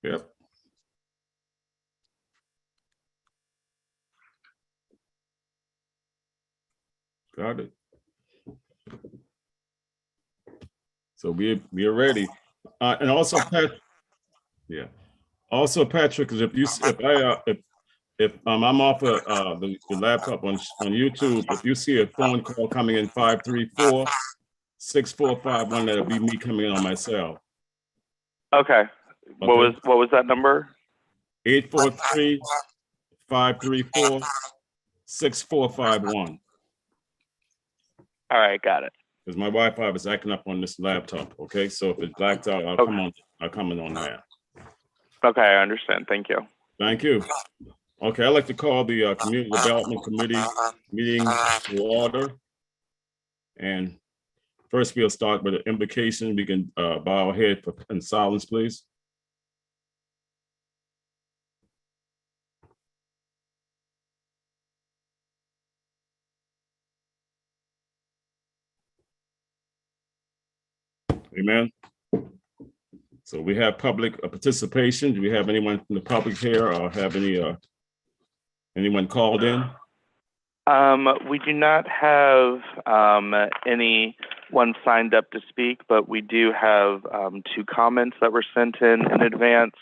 Yep. Got it. So we are ready. And also, Patrick, yeah. Also, Patrick, if I'm off of the laptop on YouTube, if you see a phone call coming in 534-6451, that'll be me coming in on my cell. Okay. What was that number? 843-534-6451. All right, got it. Because my Wi-Fi is acting up on this laptop. Okay, so if it's blacked out, I'll come in on that. Okay, I understand. Thank you. Thank you. Okay, I'd like to call the Community Development Committee meeting to order. And first, we'll start with the invocation. We can bow our head in silence, please. Amen. So we have public participation. Do we have anyone from the public here, or have anyone called in? We do not have anyone signed up to speak, but we do have 2 comments that were sent in advance.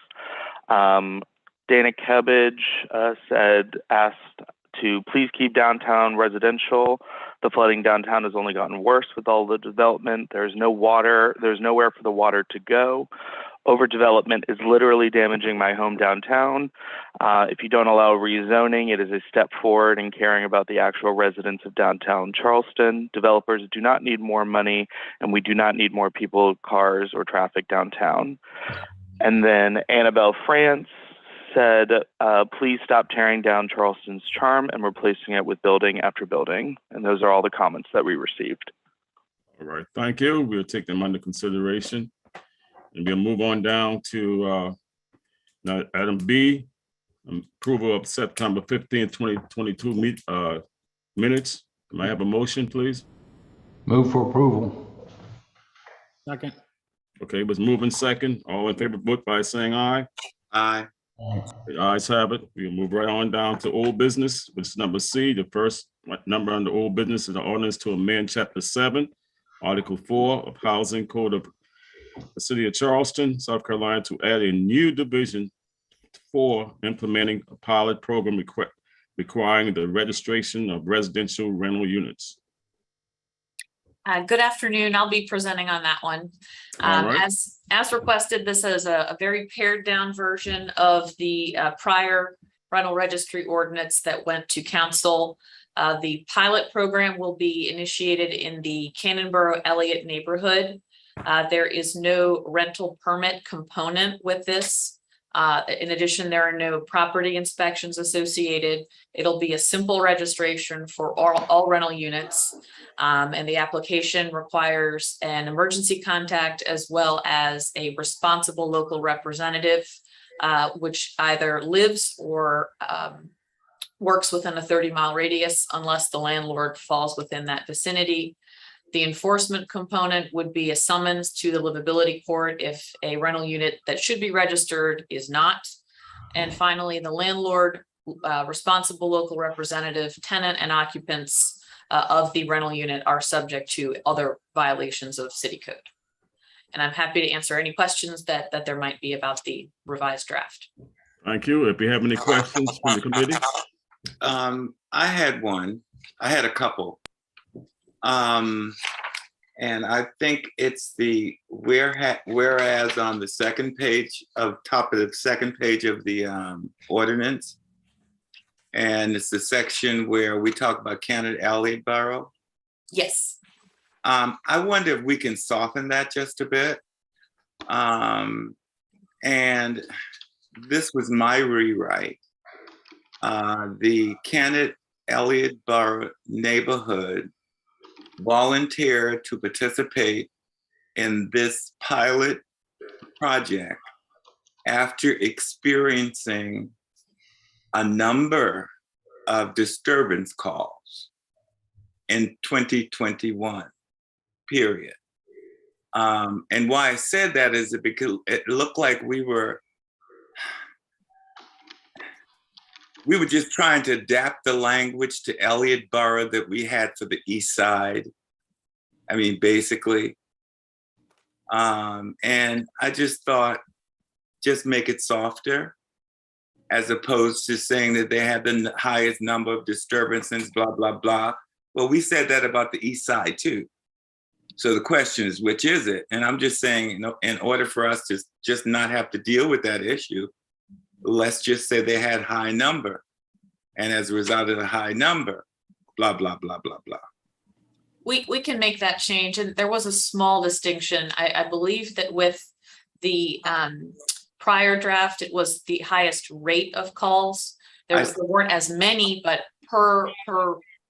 Dana Cabbage asked to please keep downtown residential. The flooding downtown has only gotten worse with all the development. There's no water. There's nowhere for the water to go. Overdevelopment is literally damaging my home downtown. If you don't allow rezoning, it is a step forward in caring about the actual residents of downtown Charleston. Developers do not need more money, and we do not need more people, cars, or traffic downtown. And then Annabelle France said, please stop tearing down Charleston's charm and replacing it with building after building. And those are all the comments that we received. All right, thank you. We'll take them under consideration. And we'll move on down to now item B, approval of September 15th, 2022 minutes. Can I have a motion, please? Move for approval. Second. Okay, it was moving second. All in favor, vote by saying aye. Aye. The ayes have it. We'll move right on down to old business, which is number C. The first number under old business is the ordinance to amend Chapter 7, Article 4 of Housing Code of the City of Charleston, South Carolina, to add a new division for implementing a pilot program requiring the registration of residential rental units. Good afternoon. I'll be presenting on that one. Right. As requested, this is a very pared down version of the prior rental registry ordinance that went to council. The pilot program will be initiated in the Cannonboro Elliott neighborhood. There is no rental permit component with this. In addition, there are no property inspections associated. It'll be a simple registration for all rental units. And the application requires an emergency contact as well as a responsible local representative, which either lives or works within a 30-mile radius unless the landlord falls within that vicinity. The enforcement component would be a summons to the livability court if a rental unit that should be registered is not. And finally, the landlord, responsible local representative, tenant, and occupants of the rental unit are subject to other violations of city code. And I'm happy to answer any questions that there might be about the revised draft. Thank you. If you have any questions from the committee. I had one. I had a couple. And I think it's the whereas on the second page top of the second page of the ordinance. And it's the section where we talk about Canada Elliott Borough. Yes. I wonder if we can soften that just a bit. And this was my rewrite. The Canada Elliott Borough neighborhood volunteered to participate in this pilot project after experiencing a number of disturbance calls in 2021, period. And why I said that is because it looked like we were we were just trying to adapt the language to Elliott Borough that we had for the East Side. I mean, basically. And I just thought, just make it softer, as opposed to saying that they had the highest number of disturbances, blah, blah, blah. Well, we said that about the East Side too. So the question is, which is it? And I'm just saying, you know, in order for us to just not have to deal with that issue, let's just say they had high number. And as a result of the high number, blah, blah, blah, blah, blah. We can make that change. And there was a small distinction. I believe that with the prior draft, it was the highest rate of calls. There weren't as many, but per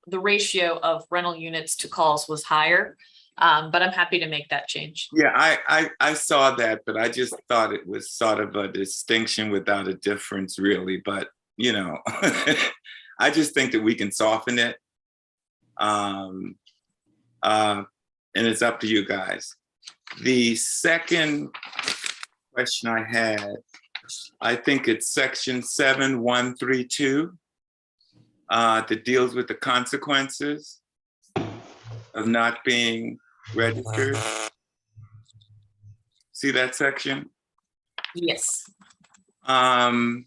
the ratio of rental units to calls was higher. But I'm happy to make that change. Yeah, I saw that, but I just thought it was sort of a distinction without a difference, really. But, you know, I just think that we can soften it. And it's up to you guys. The second question I had, I think it's section 7132, that deals with the consequences of not being registered. See that section? Yes. I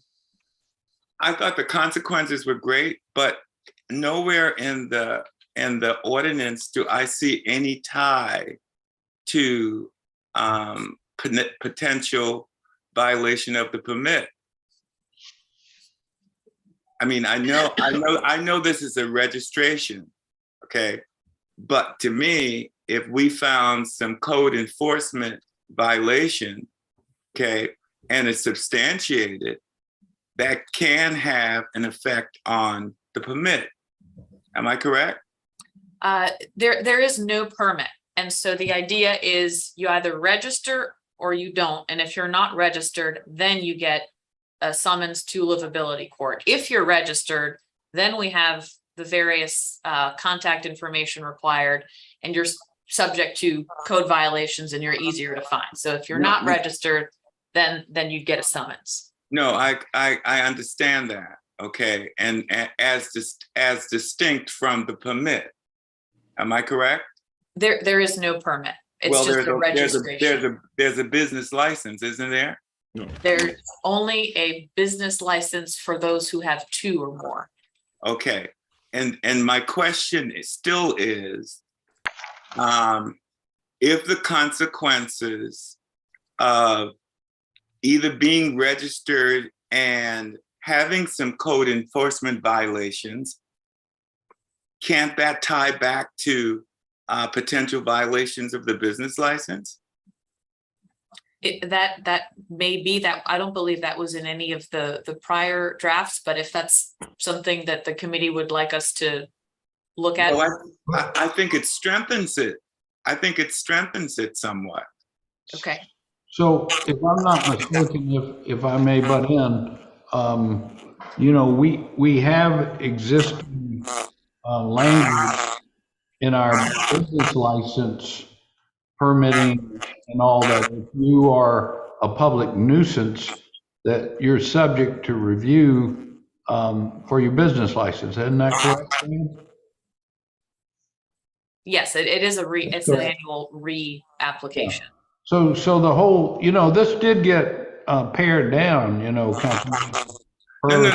thought the consequences were great, but nowhere in the ordinance do I see any tie to potential violation of the permit. I mean, I know this is a registration, okay? But to me, if we found some code enforcement violation, okay, and it's substantiated, that can have an effect on the permit. Am I correct? There is no permit. And so the idea is you either register or you don't. And if you're not registered, then you get a summons to livability court. If you're registered, then we have the various contact information required, and you're subject to code violations and you're easier to find. So if you're not registered, then you get a summons. No, I understand that. Okay. And as distinct from the permit. Am I correct? There is no permit. It's just a registration. There's a business license, isn't there? No. There's only a business license for those who have 2 or more. Okay. And my question is, if the consequences of either being registered and having some code enforcement violations, can't that tie back to potential violations of the business license? That may be that. I don't believe that was in any of the prior drafts, but if that's something that the committee would like us to look at. Well, I think it strengthens it. I think it strengthens it somewhat. Okay. So if I'm not mistaken, if I may butt in, you know, we have existing language in our business license permitting and all that. If you are a public nuisance, that you're subject to review for your business license. Isn't that correct, Dan? Yes, it is it's an annual re-application. So the whole, you know, this did get pared down, you know, kind of. No.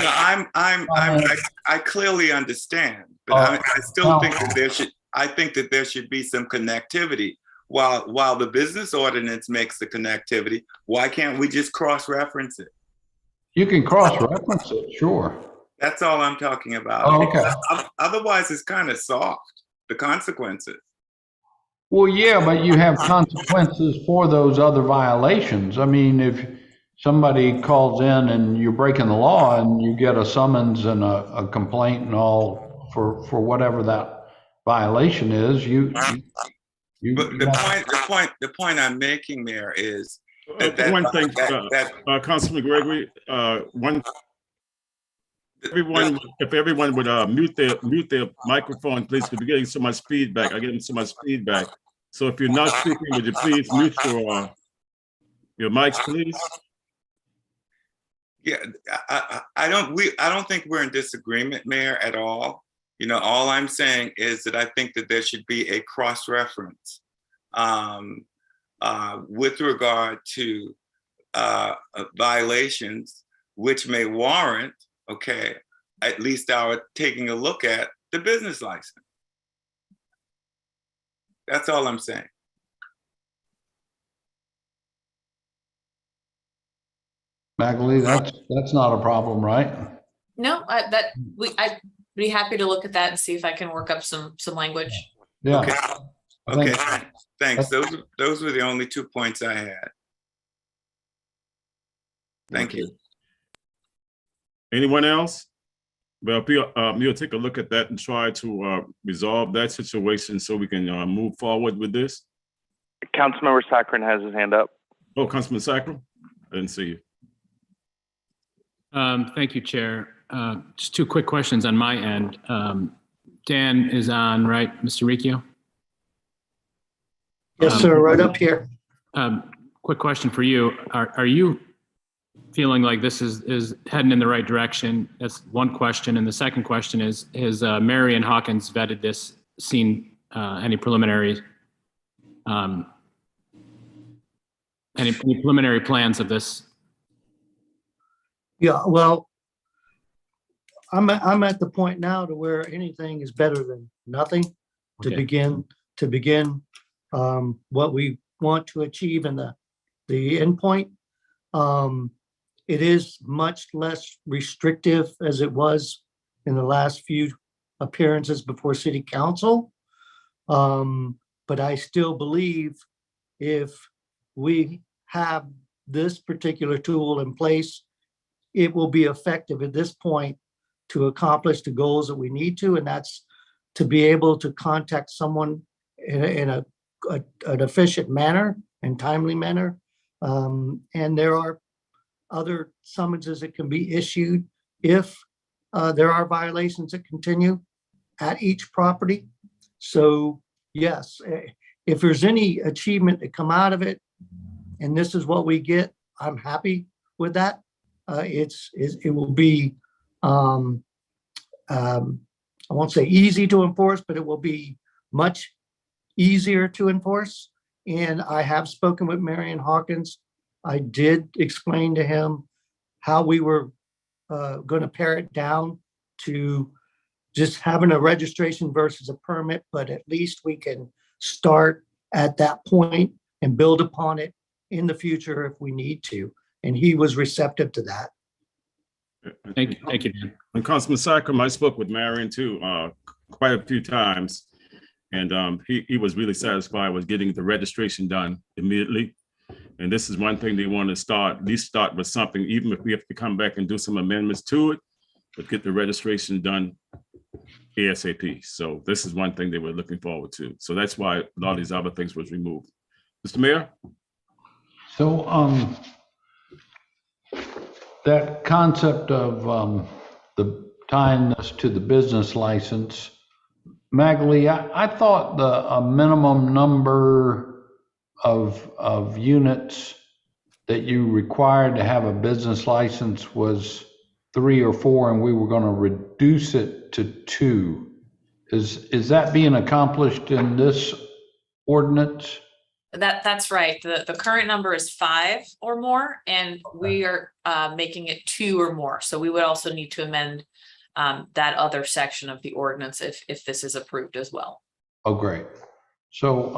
I clearly understand, but I still think that there should be some connectivity. While the business ordinance makes the connectivity, why can't we just cross-reference it? You can cross-reference it, sure. That's all I'm talking about. Oh, okay. Otherwise, it's kind of soft, the consequences. Well, yeah, but you have consequences for those other violations. I mean, if somebody calls in and you're breaking the law and you get a summons and a complaint and all for whatever that violation is, But the point I'm making there is one thing, Councilman Gregory, if everyone would mute their microphone, please, because we're getting so much feedback. I'm getting so much feedback. So if you're not speaking, would you please mute your mics, please? Yeah, I don't think we're in disagreement, Mayor, at all. You know, all I'm saying is that I think that there should be a cross-reference with regard to violations, which may warrant, okay, at least our taking a look at the business license. That's all I'm saying. Magali, that's not a problem, right? No, I'd be happy to look at that and see if I can work up some language. Yeah. Okay. I Okay, think- thanks. Those were the only 2 points I had. Thank you. Anyone else? Well, you'll take a look at that and try to resolve that situation so we can move forward with this. Councilmember Saccharin has his hand up. Oh, Councilman Sacrum? I didn't see you. Thank you, Chair. Just 2 quick questions on my end. Dan is on, right, Mr. Ricchio? Yes, sir, right up here. Quick question for you. Are you feeling like this is heading in the right direction? That's one question. And the second question is, has Marion Hawkins vetted this, seen any preliminary plans of this? Yeah, well, I'm at the point now to where anything is better than nothing to Okay. begin what we want to achieve in the endpoint. It is much less restrictive as it was in the last few appearances before City Council. But I still believe if we have this particular tool in place, it will be effective at this point to accomplish the goals that we need to, and that's to be able to contact someone in an efficient manner and timely manner. And there are other summonses that can be issued if there are violations that continue at each property. So yes, if there's any achievement to come out of it, and this is what we get, I'm happy with that. It will be, I won't say easy to enforce, but it will be much easier to enforce. And I have spoken with Marion Hawkins. I did explain to him how we were going to pare it down to just having a registration versus a permit, but at least we can start at that point and build upon it in the future if we need to. And he was receptive to that. Thank you, Dan. And Councilman Sacrum, I spoke with Marion too, quite a few times. And he was really satisfied with getting the registration done immediately. And this is one thing they want to at least start with something, even if we have to come back and do some amendments to it, but get the registration done ASAP. So this is one thing they were looking forward to. So that's why a lot of these other things was removed. Mr. Mayor? So that concept of the tying this to the business license, Magali, I thought a minimum number of units that you required to have a business license was 3 or 4, and we were going to reduce it to 2. Is that being accomplished in this ordinance? That's right. The current number is 5 or more, and we are making it 2 or more. So we would also need to amend that other section of the ordinance if this is approved as well. Oh, great. So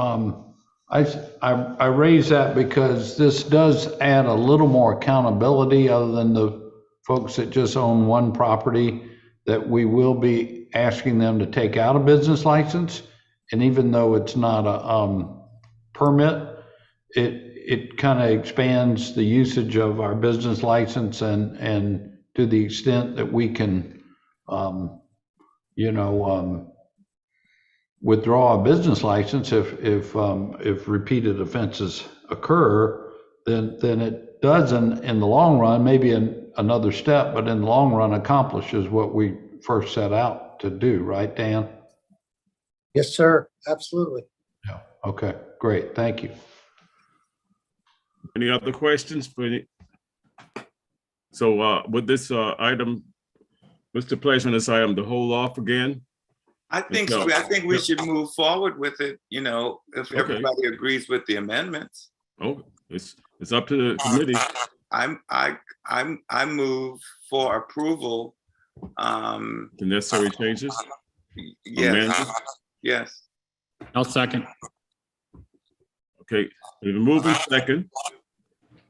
I raise that because this does add a little more accountability other than the folks that just own one property, that we will be asking them to take out a business license. And even though it's not a permit, it kind of expands the usage of our business license, and to the extent that we can withdraw a business license if repeated offenses occur, then it does in the long run, maybe in another step, but in the long run accomplishes what we first set out to do, right, Dan? Yes, sir. Absolutely. Yeah. Okay, great. Thank you. Any other questions for So with this item, what's the pleasure on this item to hold off again? I think No. I think we should move forward with it, you know, if Okay. everybody agrees with the amendments. Oh, it's up to the committee. I move for approval. The necessary changes. Yes, Amended? yes. I'll second. Okay, we move in second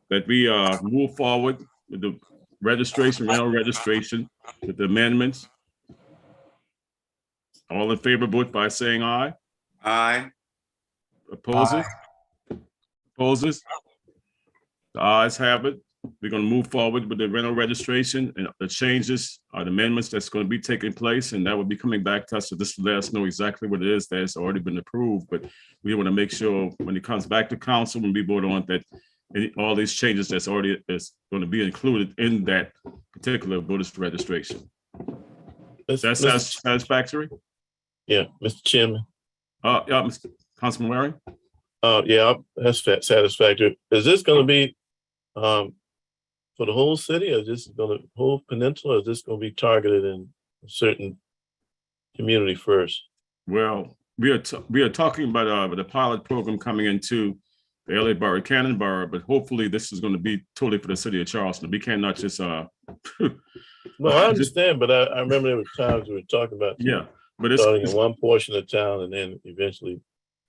that we move forward with the registration, rental registration, with the amendments. All in favor, vote by saying aye. Aye. Opposes? Opposes? The ayes have it. We're going to move forward with the rental registration and the changes, the amendments that's going to be taking place, and that will be coming back to us. So this will let us know exactly what it is that's already been approved. But we want to make sure when it comes back to council, when we vote on that, all these changes that's already is going to be included in that particular voter's registration. Is that satisfactory? Yeah, Mr. Chairman. Yeah, Mr. Councilman Waring? Yeah, that's satisfactory. Is this going to be for the whole city, or just going to whole peninsula, or is this going to be targeted in a certain community first? Well, we are talking about the pilot program coming into the LA Borough, Cannon Borough, but hopefully this is going to be totally for the city of Charleston. We cannot just No, I understand, but I remember there were times we were talking about yeah, but it's starting in one portion of town and then eventually.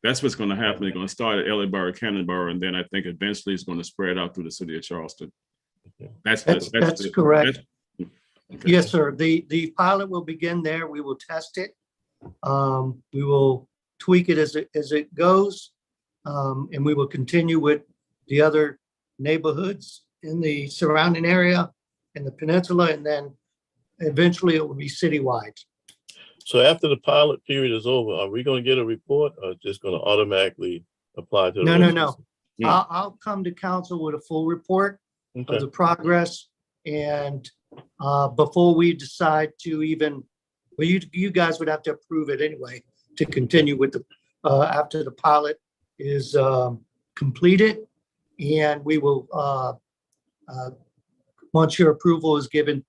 That's what's going to happen. They're going to start at LA Borough, Cannon Borough, and then I think eventually it's going to spread out through the city of Charleston. That's correct. Okay. Yes, sir. The pilot will begin there. We will test it. We will tweak it as it goes. And we will continue with the other neighborhoods in the surrounding area in the peninsula, and then eventually it will be citywide. So after the pilot period is over, are we going to get a report, or just going to automatically apply to the No. residents? Yeah. I'll come to council with a full report Okay. of the progress, and before we decide to even, well, you guys would have to approve it anyway to continue with the after the pilot is completed, and we will once your approval is given,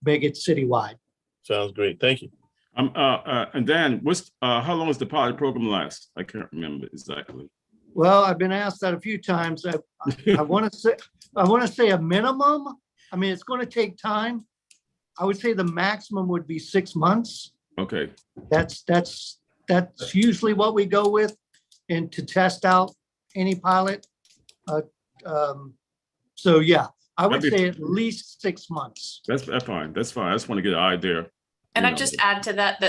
make it citywide. Sounds great. Thank you. And Dan, how long does the pilot program last? I can't remember exactly. Well, I've been asked that a few times. I want to say a minimum. I mean, it's going to take time. I would say the maximum would be 6 months. Okay. That's usually what we go with, and to test out any pilot. So yeah, I would say at least 6 months. That's fine. That's fine. I just want to get an idea. And I just add to that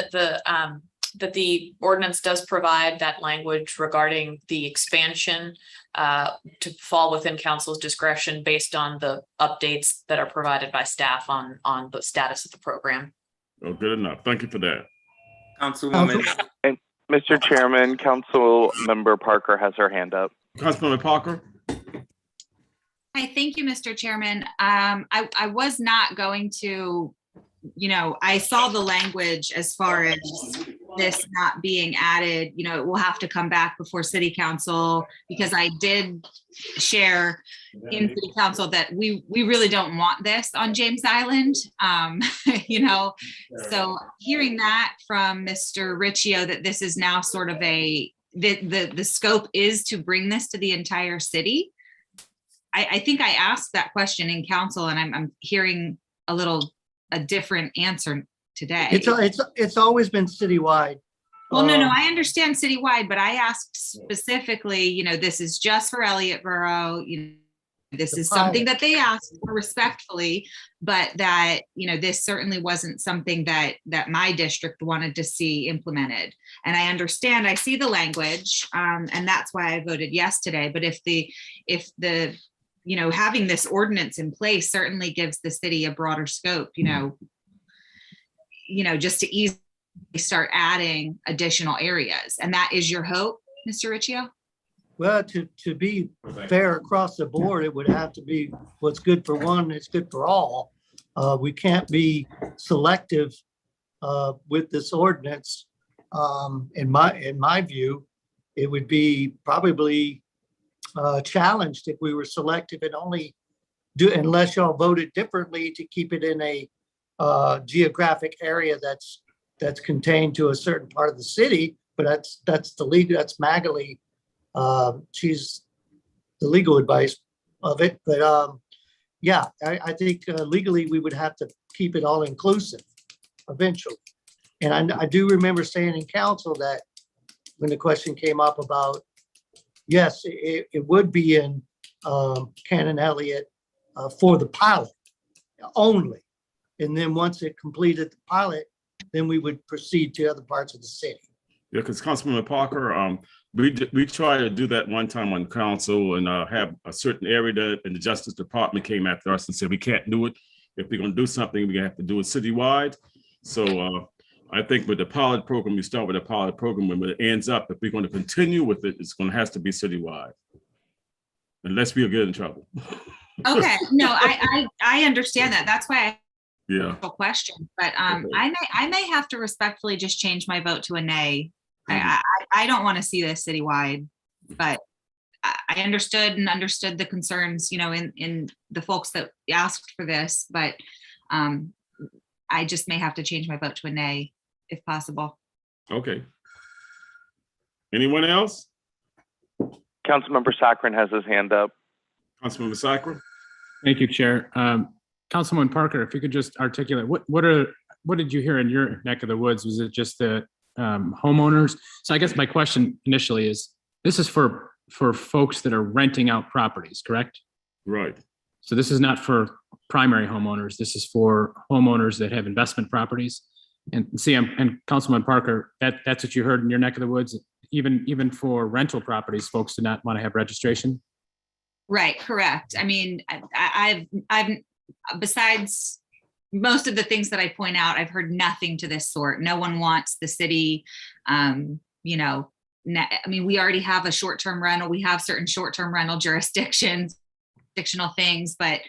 that the ordinance does provide that language regarding the expansion to fall within council's discretion based on the updates that are provided by staff on the status of the program. Oh, good enough. Thank you for that. Councilwoman. And Mr. Chairman, Council Member Parker has her hand up. Councilmember Parker? Hi, thank you, Mr. Chairman. I was not going to, I saw the language as far as this not being added, it will have to come back before City Council, because I did share in City Council that we really don't want this on James Island. So hearing that from Mr. Riccio, that this is now sort of the scope is to bring this to the entire city. I think I asked that question in council, and I'm hearing a different answer today. It's always been citywide. Well, no, I understand citywide, but I asked specifically, this is just for Elliott Borough, this is something that they asked for respectfully, but that, this certainly wasn't something that my district wanted to see implemented. And I understand, I see the language, and that's why I voted yes today. But if the having this ordinance in place certainly gives the city a broader scope, just to easily start adding additional areas. And that is your hope, Mr. Riccio? Well, to be fair across the board, it would have to be what's good for one, it's good for all. We can't be selective with this ordinance. In my view, it would be probably challenged if we were selective and only do, unless y'all voted differently to keep it in a geographic area that's contained to a certain part of the city, but that's the legal, that's Magali. She's the legal advice of it, but yeah, I think legally we would have to keep it all inclusive eventually. And I do remember saying in council that when the question came up about, yes, it would be in Canon Elliott for the pilot only. And then once it completed the pilot, then we would proceed to other parts of the city. Yeah, because Councilman Parker, we tried to do that one time on council and have a certain area that, and the Justice Department came after us and said, we can't do it. If we're going to do something, we have to do it citywide. So I think with the pilot program, we start with a pilot program. When it ends up, if we're going to continue with it, it's going to have to be citywide, unless we'll get in trouble. Okay, no, I understand that. That's why I Yeah. question, but Okay. I may have to respectfully just change my vote to a nay. I don't want to see this citywide, but I understood the concerns, you know, in the folks that asked for this, but I just may have to change my vote to a nay if possible. Okay. Anyone else? Councilmember Saccharin has his hand up. Councilmember Sacre? Thank you, Chair. Councilman Parker, if you could just articulate, what did you hear in your neck of the woods? Was it just the homeowners? So I guess my question initially is, this is for folks that are renting out properties, correct? Right. So this is not for primary homeowners. This is for homeowners that have investment properties. And see, and Councilman Parker, that's what you heard in your neck of the woods. Even for rental properties, folks do not want to have registration. Right, correct. I mean, I've besides most of the things that I point out, I've heard nothing to this sort. No one wants the city, you know, I mean, we already have a short-term rental. We have certain short-term rental jurisdictions, fictional things, but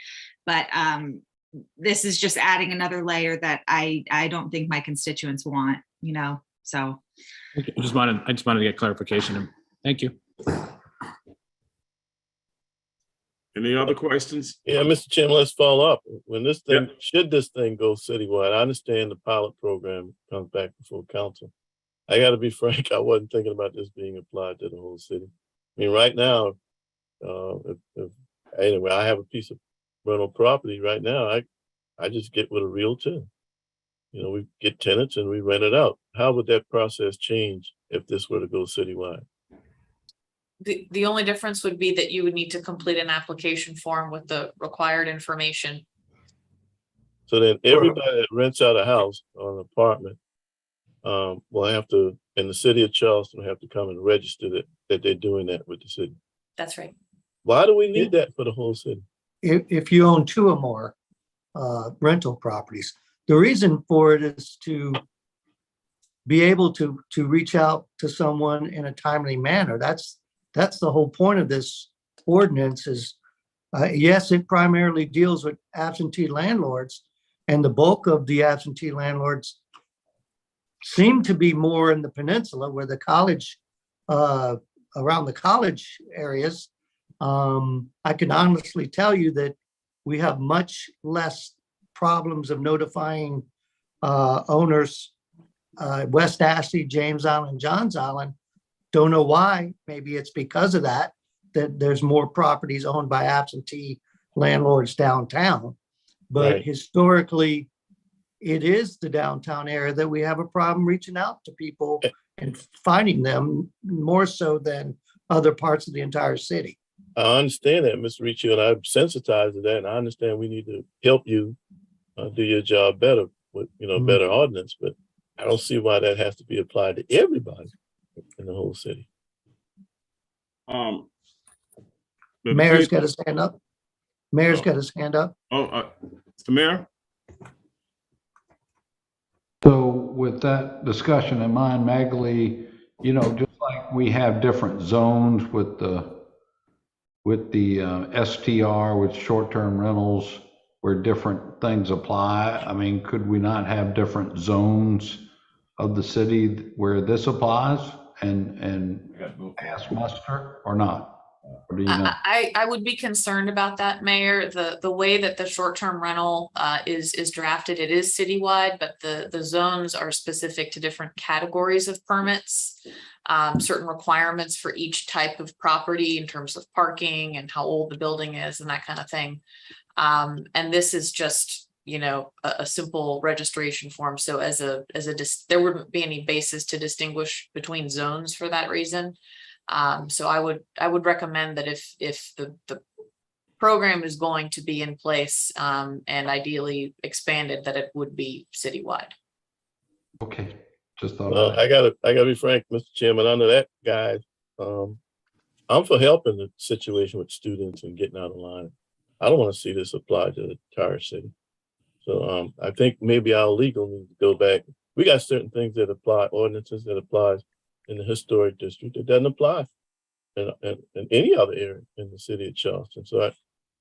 this is just adding another layer that I don't think my constituents want, you know, so. I just wanted to get clarification. Thank you. Any other questions? Yeah, Mr. Chairman, let's follow up. When this thing, should this thing go citywide, I understand the pilot program comes back before council. I gotta be frank, I wasn't thinking about this being applied to the whole city. I mean, right now, anyway, I have a piece of rental property right now. I just get with a realtor. You know, we get tenants and we rent it out. How would that process change if this were to go citywide? The only difference would be that you would need to complete an application form with the required information. So then everybody that rents out a house or an apartment will have to, in the city of Charleston, have to come and register that they're doing that with the city. That's right. Why do we need that for the whole city? If you own two or more rental properties, the reason for it is to be able to reach out to someone in a timely manner. That's the whole point of this ordinance is, yes, it primarily deals with absentee landlords, and the bulk of the absentee landlords seem to be more in the peninsula where the college, around the college areas. I can honestly tell you that we have much less problems of notifying owners, West Ashley, James Island, Johns Island. Don't know why. Maybe it's because of that there's more properties owned by absentee landlords downtown. But Right. Historically, it is the downtown area that we have a problem reaching out to people and finding them more so than other parts of the entire city. I understand that, Mr. Riccio, and I'm sensitized to that, and I understand we need to help you do your job better with, better ordinance, but I don't see why that has to be applied to everybody in the whole city. The Mayor's got his hand up. Mayor's got his hand up. Mr. Mayor? So with that discussion in mind, Magali, just like we have different zones with the STR, with short-term rentals, where different things apply. I mean, could we not have different zones of the city where this applies and pass muster or not? Or do you know? I would be concerned about that, Mayor. The way that the short-term rental is drafted, it is citywide, but the zones are specific to different categories of permits. Certain requirements for each type of property in terms of parking and how old the building is and that kind of thing. And this is just, you know, a simple registration form. So there wouldn't be any basis to distinguish between zones for that reason. So I would recommend that if the program is going to be in place and ideally expanded, that it would be citywide. Okay, just thought. Well, I gotta be frank, Mr. Chairman, under that guide, I'm for helping the situation with students and getting out of line. I don't want to see this applied to the entire city. So I think maybe our legal needs to go back. We got certain things that apply, ordinances that applies in the historic district. It doesn't apply in any other area in the city of Charleston. So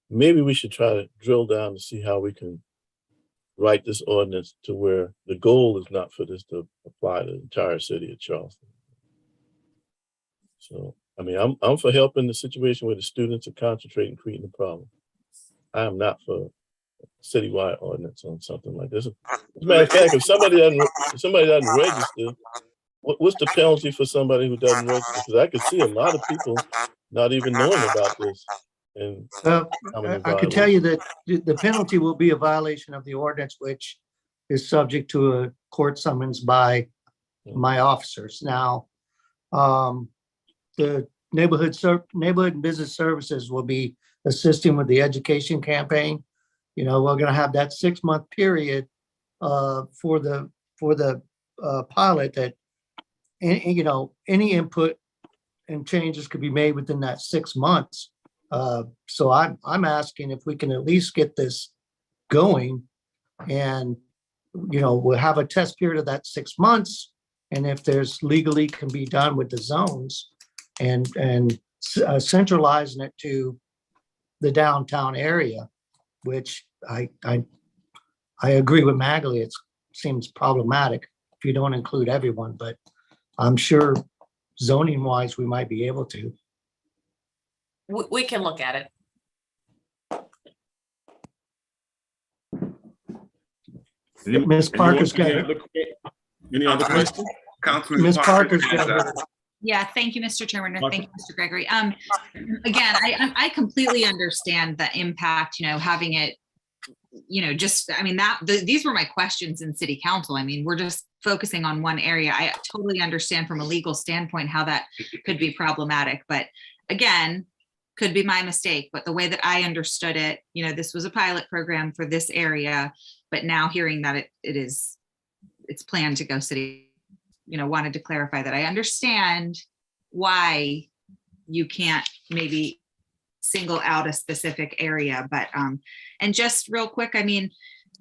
maybe we should try to drill down to see how we can write this ordinance to where the goal is not for this to apply to the entire city of Charleston. So, I mean, I'm for helping the situation where the students are concentrating, creating the problem. I am not for citywide ordinance on something like this. As a matter of fact, if somebody doesn't register, what's the penalty for somebody who doesn't register? Because I could see a lot of people not even knowing about this. And I can tell you that the penalty will be a violation of the ordinance, which is subject to a court summons by my officers. Now, the neighborhood and business services will be assisting with the education campaign. You know, we're going to have that 6-month period for the pilot that, you know, any input and changes could be made within that 6 months. So I'm asking if we can at least get this going, and, you know, we'll have a test period of that 6 months. And if there's legally can be done with the zones and centralizing it to the downtown area, which I agree with Magley. It seems problematic if you don't include everyone, but I'm sure zoning wise, we might be able to. We can look at it. Ms. Parker's got it. Any other questions? Councilman Ms. Parker's got it. Yeah, thank you, Mr. Chairman, and thank you, Mr. Gregory. Again, I completely understand the impact, you know, having it, you know, just, I mean, these were my questions in city council. I mean, we're just focusing on one area. I totally understand from a legal standpoint how that could be problematic, but again, could be my mistake, but the way that I understood it, you know, this was a pilot program for this area, but now hearing that it's planned to go city, you know, wanted to clarify that I understand why you can't maybe single out a specific area, but and just real quick, I mean,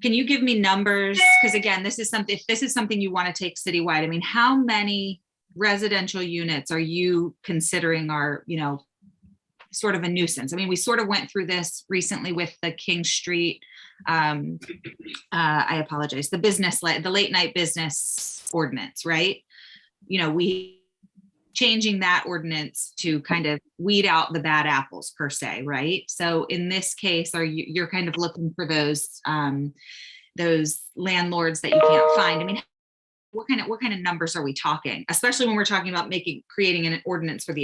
can you give me numbers? Because again, if this is something you want to take citywide, I mean, how many residential units are you considering are, you know, sort of a nuisance? I mean, we sort of went through this recently with the King Street, I apologize, the late night business ordinance, right? You know, we changing that ordinance to kind of weed out the bad apples per se, right? So in this case, you're kind of looking for those landlords that you can't find. I mean, what kind of numbers are we talking? Especially when we're talking about creating an ordinance for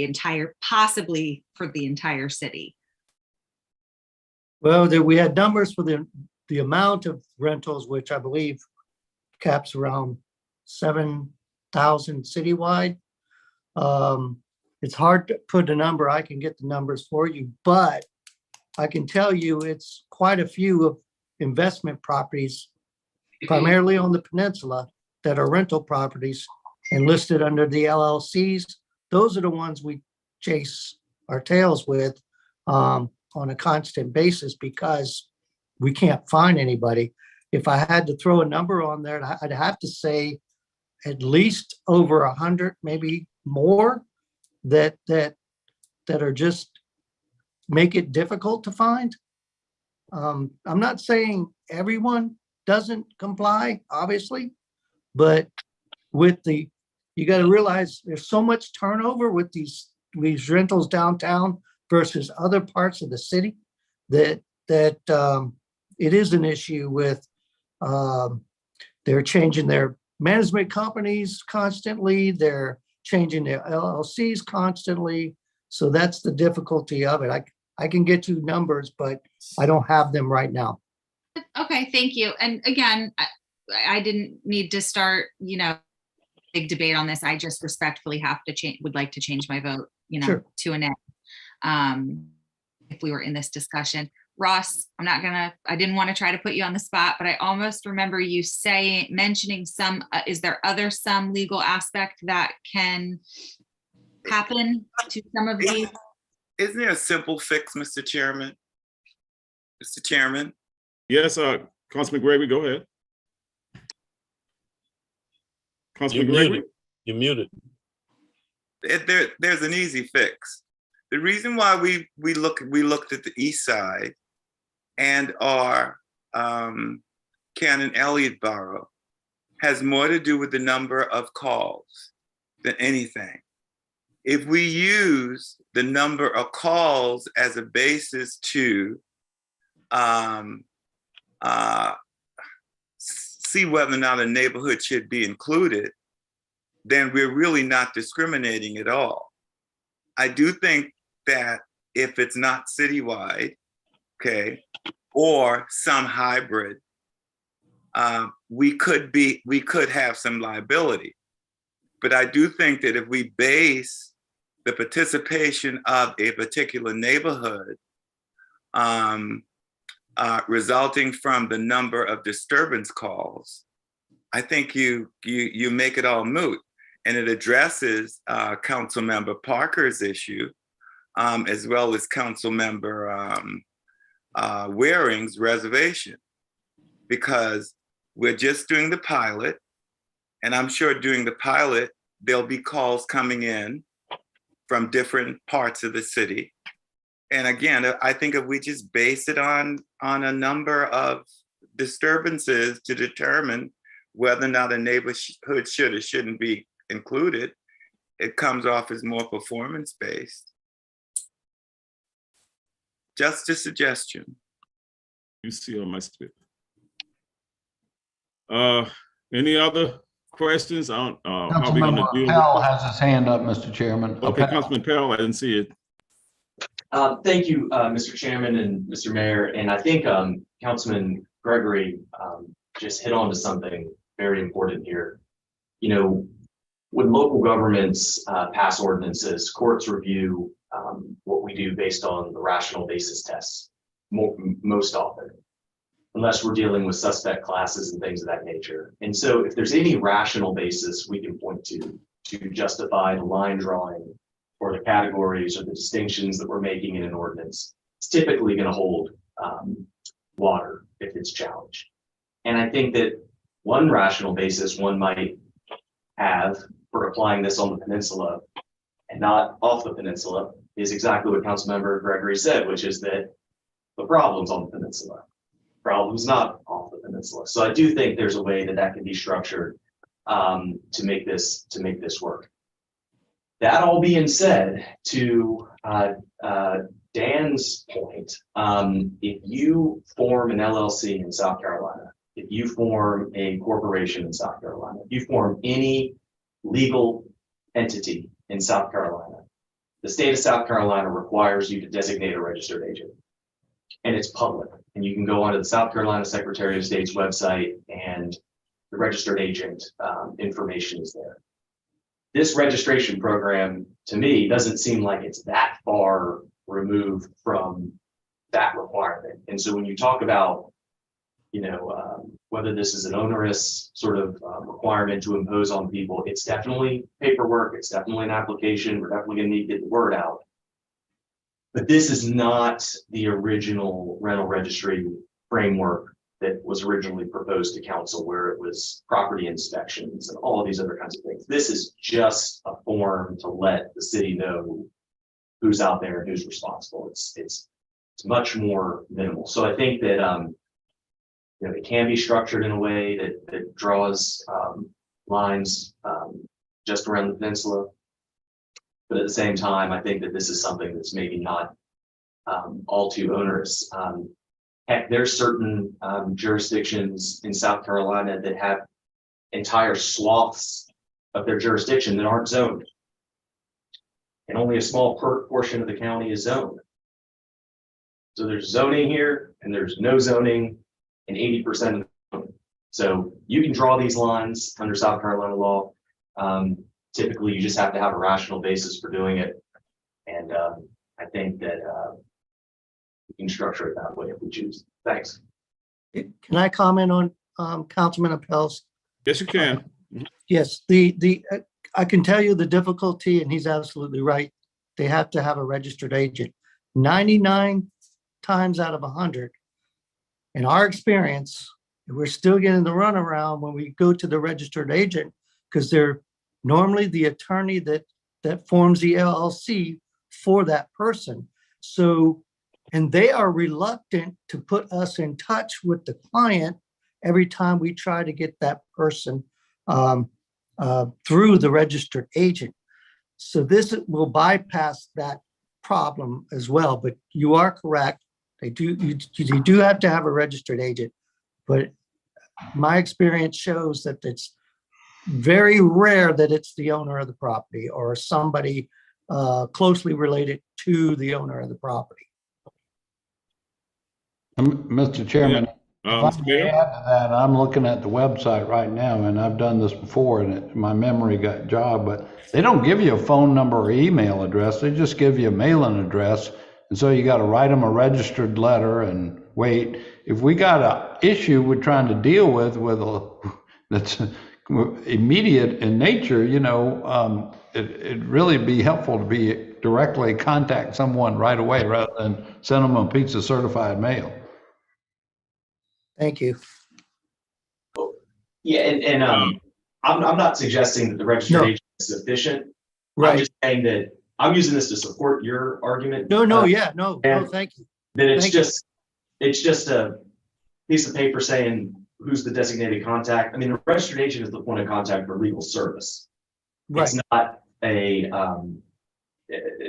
possibly for the entire city. Well, we had numbers for the amount of rentals, which I believe caps around 7,000 citywide. It's hard to put a number. I can get the numbers for you, but I can tell you it's quite a few of investment properties, primarily on the peninsula, that are rental properties and listed under the LLCs. Those are the ones we chase our tails with on a constant basis because we can't find anybody. If I had to throw a number on there, I'd have to say at least over 100, maybe more, that are just make it difficult to find. I'm not saying everyone doesn't comply, obviously, but you got to realize there's so much turnover with these rentals downtown versus other parts of the city, that it is an issue with, they're changing their management companies constantly. They're changing their LLCs constantly. So that's the difficulty of it. I can get you numbers, but I don't have them right now. Okay, thank you. And again, I didn't need to start, big debate on this. I just respectfully would like to change my vote, Sure. to a nay. If we were in this discussion. Ross, I didn't want to try to put you on the spot, but I almost remember you mentioning some, is there some legal aspect that can happen to some of these? Isn't there a simple fix, Mr. Chairman? Mr. Chairman? Yes, Councilman Gregory, go ahead. Councilman Gregory? You're muted. There's an easy fix. The reason why we looked at the east side and our Cannon Elliott borough has more to do with the number of calls than anything. If we use the number of calls as a basis to see whether or not a neighborhood should be included, then we're really not discriminating at all. I do think that if it's not citywide, okay, or some hybrid, we could have some liability. But I do think that if we base the participation of a particular neighborhood resulting from the number of disturbance calls, I think you make it all moot. And it addresses Councilmember Parker's issue, as well as Councilmember Waring's reservation, because we're just doing the pilot, and I'm sure during the pilot, there'll be calls coming in from different parts of the city. And again, I think if we just base it on a number of disturbances to determine whether or not a neighborhood should or shouldn't be included, it comes off as more performance-based. Just a suggestion. You see on my screen. Any other questions on how we're going to deal Powell with this? has his hand up, Mr. Chairman. Okay, Councilman Powell, I didn't see it. Thank you, Mr. Chairman and Mr. Mayor. And I think Councilman Gregory just hit on to something very important here. When local governments pass ordinances, courts review what we do based on the rational basis tests most often, unless we're dealing with suspect classes and things of that nature. And so if there's any rational basis we can point to justify the line drawing or the categories or the distinctions that we're making in an ordinance, it's typically going to hold water if it's challenged. And I think that one rational basis one might have for applying this on the peninsula and not off the peninsula is exactly what Councilmember Gregory said, which is that the problem's on the peninsula. Problem's not off the peninsula. So I do think there's a way that can be structured to make this work. That all being said, to Dan's point, if you form an LLC in South Carolina, if you form a corporation in South Carolina, if you form any legal entity in South Carolina, the state of South Carolina requires you to designate a registered agent. And it's public. And you can go onto the South Carolina Secretary of State's website and the registered agent information is there. This registration program, to me, doesn't seem like it's that far removed from that requirement. And so when you talk about, whether this is an onerous sort of requirement to impose on people, it's definitely paperwork. It's definitely an application. We're definitely going to need to get the word out. But this is not the original rental registry framework that was originally proposed to council, where it was property inspections and all of these other kinds of things. This is just a form to let the city know who's out there and who's responsible. It's much more minimal. So I think that it can be structured in a way that draws lines just around the peninsula. But at the same time, I think that this is something that's maybe not all too onerous. Heck, there's certain jurisdictions in South Carolina that have entire swaths of their jurisdiction that aren't zoned. And only a small portion of the county is zoned. So there's zoning here and there's no zoning in 80% of the. So you can draw these lines under South Carolina law. Typically, you just have to have a rational basis for doing it. And I think that we can structure it that way if we choose. Thanks. Can I comment on Councilman Appel's? Yes, you can. Yes, I can tell you the difficulty, and he's absolutely right. They have to have a registered agent. 99 times out of 100, in our experience, we're still getting the runaround when we go to the registered agent because they're normally the attorney that forms the LLC for that person. So, and they are reluctant to put us in touch with the client every time we try to get that person through the registered agent. So this will bypass that problem as well, but you are correct. You do have to have a registered agent, but my experience shows that it's very rare that it's the owner of the property or somebody closely related to the owner of the property. Mr. Chairman, if I may add to that, I'm looking at the website right now, and I've done this before, and my memory got jogged, but they don't give you a phone number or email address. They just give you a mailing address. And so you got to write them a registered letter and wait. If we got an issue we're trying to deal with that's immediate in nature, it'd really be helpful to be directly contact someone right away rather than send them a piece of certified mail. Thank you. Yeah, and I'm not suggesting that the registered agent is sufficient. Right. I'm just saying that I'm using this to support your argument. No, thank you. That it's just a piece of paper saying who's the designated contact. I mean, the registered agent is the point of contact for legal service. Right. It's not a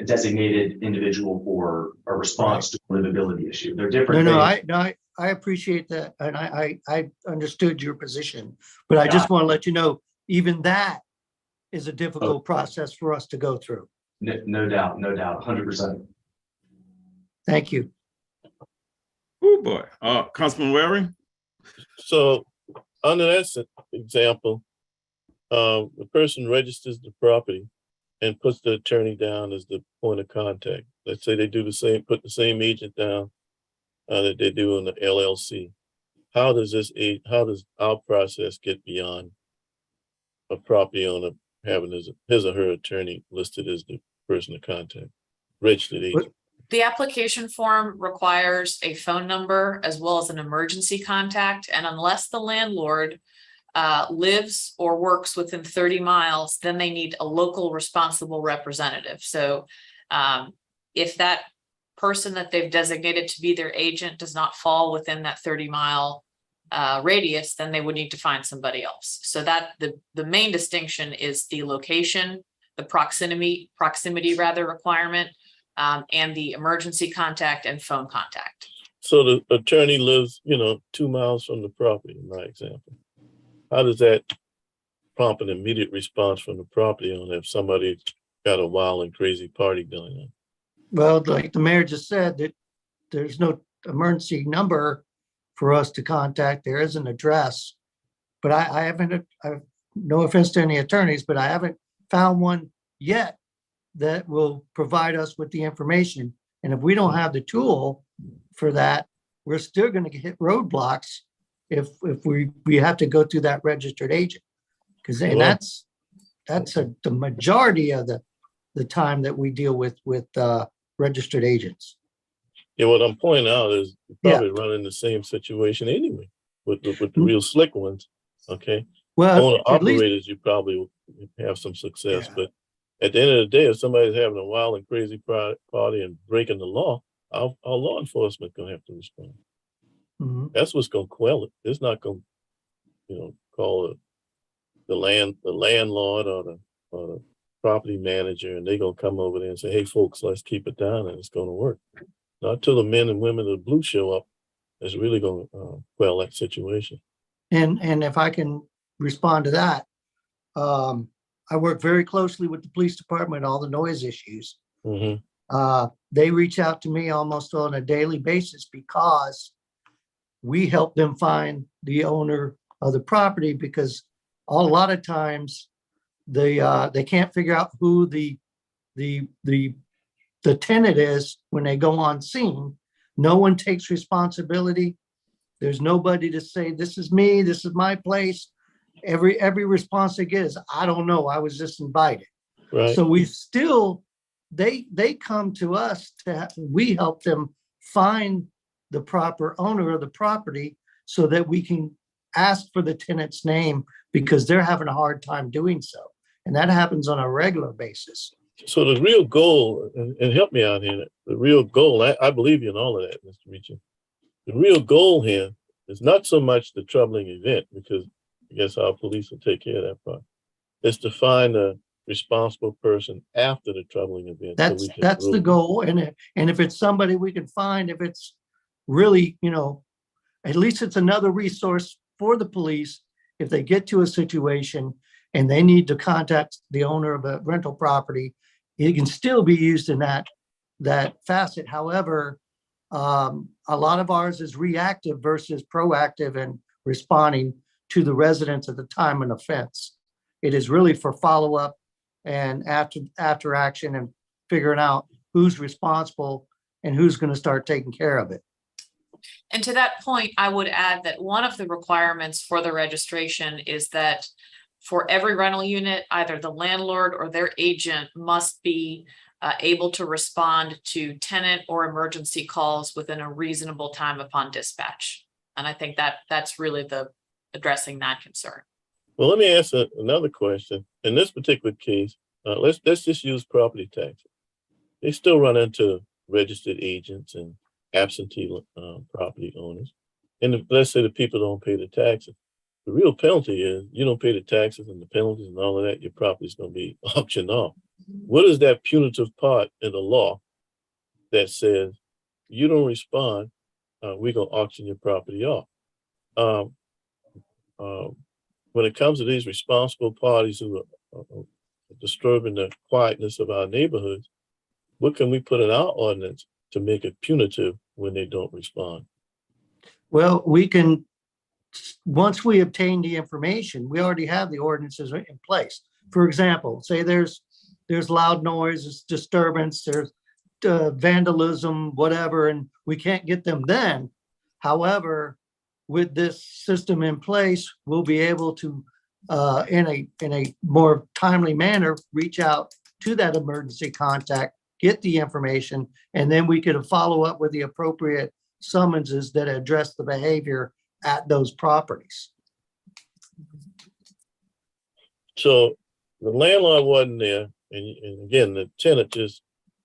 designated individual for a response to a livability issue. They're different. I appreciate that, and I understood your position, but I just want to let you know, even that is a difficult process for us to go through. No doubt, 100%. Thank you. Oh, boy. Councilman Waring? So under that example, the person registers the property and puts the attorney down as the point of contact. Let's say they do the same, put the same agent down that they do in the LLC. How does our process get beyond a property owner having his or her attorney listed as the person of contact, registered agent? The application form requires a phone number as well as an emergency contact, and unless the landlord lives or works within 30 miles, then they need a local responsible representative. So if that person that they've designated to be their agent does not fall within that 30-mile radius, then they would need to find somebody else. So that the main distinction is the location, the proximity requirement, and the emergency contact and phone contact. So the attorney lives, 2 miles from the property, in my example. How does that prompt an immediate response from the property owner if somebody got a wild and crazy party going on? Well, like the mayor just said, that there's no emergency number for us to contact. There is an address, but I haven't, no offense to any attorneys, but I haven't found one yet that will provide us with the information. And if we don't have the tool for that, we're still going to hit roadblocks if we have to go through that registered agent. Because that's the majority of the time that we deal with registered agents. Yeah, what I'm pointing out is you're probably running the same situation anyway with the real slick ones. Okay. Well, owner operators, you probably will have some success, but at the end of the day, if somebody's having a wild and crazy party and breaking the law, our law enforcement gonna have to respond. Mm-hmm. That's what's gonna quell it. It's not gonna, call it the landlord or the property manager and they're gonna come over there and say, hey, folks, let's keep it down and it's gonna work. Not till the men and women of the blue show up, it's really gonna quell that situation. And if I can respond to that, I work very closely with the police department, all the noise issues. They reach out to me almost on a daily basis because we help them find the owner of the property, because a lot of times they can't figure out who the tenant is when they go on scene. No one takes responsibility. There's nobody to say, this is me, this is my place. Every response they get is, I don't know, I was just invited. Right. So we still, they come to us we help them find the proper owner of the property so that we can ask for the tenant's name, because they're having a hard time doing so. And that happens on a regular basis. So the real goal, and help me out here, the real goal, I believe you in all of that, Mr. Meacham. The real goal here is not so much the troubling event, because I guess our police will take care of that part. It's to find a responsible person after the troubling event. That's the goal. And if it's somebody we can find, if it's really, at least it's another resource for the police. If they get to a situation and they need to contact the owner of a rental property, it can still be used in that facet. However, a lot of ours is reactive versus proactive and responding to the residents at the time of offense. It is really for follow-up and after action and figuring out who's responsible and who's going to start taking care of it. And to that point, I would add that one of the requirements for the registration is that for every rental unit, either the landlord or their agent must be able to respond to tenant or emergency calls within a reasonable time upon dispatch. And I think that's really the addressing that concern. Well, let me ask another question. In this particular case, let's just use property taxes. They still run into registered agents and absentee property owners. And let's say the people don't pay the taxes. The real penalty is you don't pay the taxes and the penalties and all of that, your property's going to be auctioned off. What is that punitive part in the law that says you don't respond, we're going to auction your property off? When it comes to these responsible parties who are disturbing the quietness of our neighborhoods, what can we put in our ordinance to make it punitive when they don't respond? Well, we can, once we obtain the information, we already have the ordinances in place. For example, say there's loud noise, there's disturbance, there's vandalism, whatever, and we can't get them then. However, with this system in place, we'll be able to, in a more timely manner, reach out to that emergency contact, get the information, and then we could follow up with the appropriate summonses that address the behavior at those properties. So the landlord wasn't there, and again, the tenant just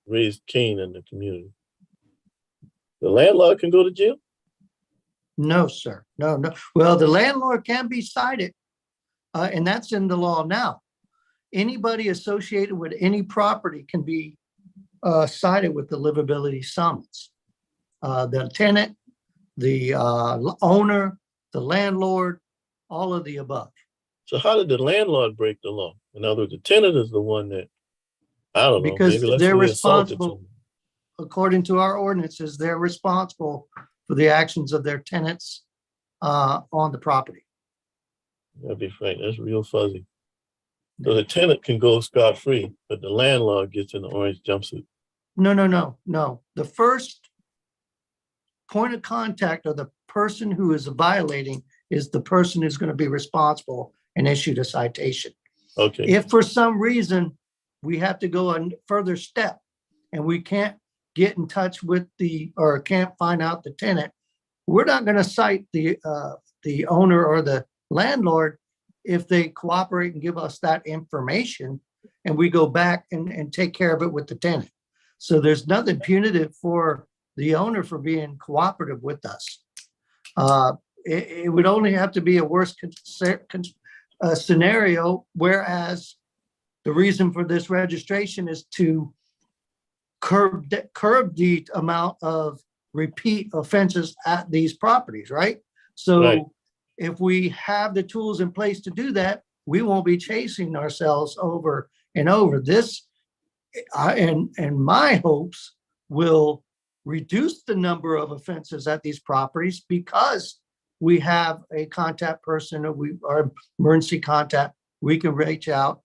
raised Cain in the community. The landlord can go to jail? No, sir. No. Well, the landlord can be cited, and that's in the law now. Anybody associated with any property can be cited with the livability summons. The tenant, the owner, the landlord, all of the above. So how did the landlord break the law? In other words, the tenant is the one that, I don't know, because maybe they're let's assaulted responsible, according to our ordinances, they're responsible for the actions of their tenants on the property. I'll be frank, that's real fuzzy. So the tenant can go scot-free, but the landlord gets in the orange jumpsuit. No. The first point of contact or the person who is violating is the person who's going to be responsible and issued a citation. Okay. If for some reason we have to go a further step and we can't get in touch with or can't find out the tenant, we're not going to cite the owner or the landlord if they cooperate and give us that information, and we go back and take care of it with the tenant. So there's nothing punitive for the owner for being cooperative with us. It would only have to be a worst scenario, whereas the reason for this registration is to curb the amount of repeat offenses at these properties, right? Right. So if we have the tools in place to do that, we won't be chasing ourselves over and over. This, and my hopes will reduce the number of offenses at these properties because we have a contact person, or our emergency contact, we can reach out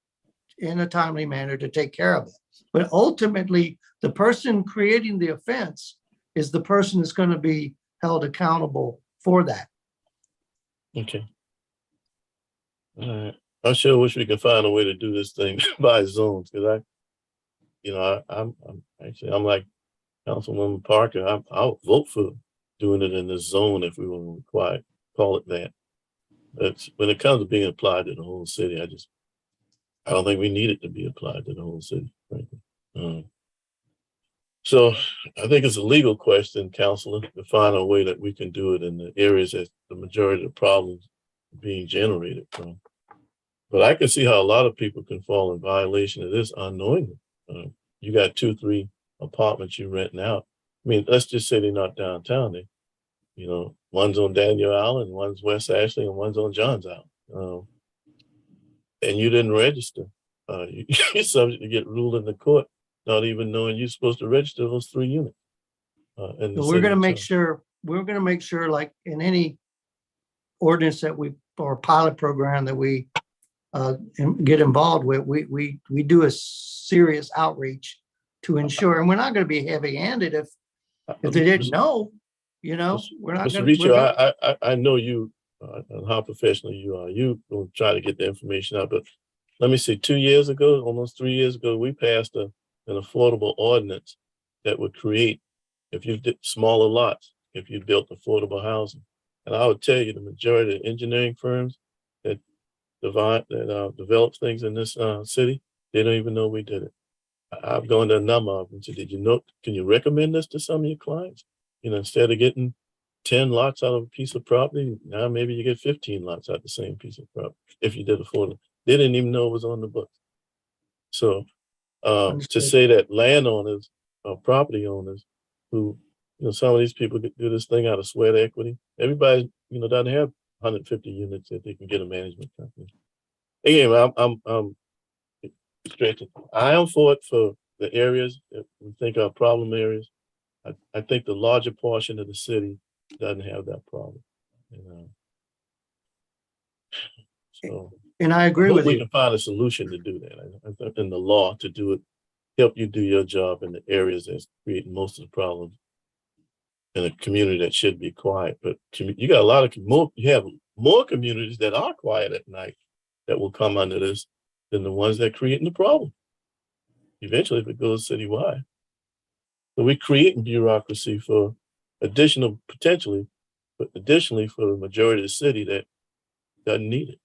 in a timely manner to take care of it. But ultimately, the person creating the offense is the person that's going to be held accountable for that. Okay. All right. I sure wish we could find a way to do this thing by zones, because I'm like Councilwoman Parker. I'll vote for doing it in the zone if we were required. Call it that. But when it comes to being applied to the whole city, I don't think we need it to be applied to the whole city, frankly. So I think it's a legal question, Councilor, to find a way that we can do it in the areas that the majority of the problems are being generated from. But I can see how a lot of people can fall in violation of this unknowingly. You got 2-3 apartments you're renting out. I mean, let's just say they're not downtown. One's on Daniel Island, one's West Ashley, and one's on Johns Island. And you didn't register. You're subject to get ruled in the court, not even knowing you're supposed to register those 3 units. So we're going to make sure, like in any ordinance that or pilot program that we get involved with, we do a serious outreach to ensure, and we're not going to be heavy-handed if they didn't know, we're not going to. I know you and how professional you are. You will try to get the information out, but let me see, 2 years ago, almost 3 years ago, we passed an affordable ordinance that would create, if you did smaller lots, if you built affordable housing. And I would tell you the majority of engineering firms that develop things in this city, they don't even know we did it. I've gone to a number of them and said, can you recommend this to some of your clients? Instead of getting 10 lots out of a piece of property, now maybe you get 15 lots out of the same piece of property if you did affordable. They didn't even know it was on the books. So to say that landowners or property owners who, some of these people do this thing out of sweat equity. Everybody, doesn't have 150 units that they can get a management company. Again, I'm stretching. I am for it for the areas that we think are problem areas. I think the larger portion of the city doesn't have that problem. And I agree with you. We can find a solution to do that. I think in the law to do it, help you do your job in the areas that's creating most of the problems in a community that should be quiet. But you got a lot of you have more communities that are quiet at night that will come under this than the ones that are creating the problem. Eventually, if it goes citywide. So we're creating bureaucracy for potentially, but additionally for the majority of the city that doesn't need it.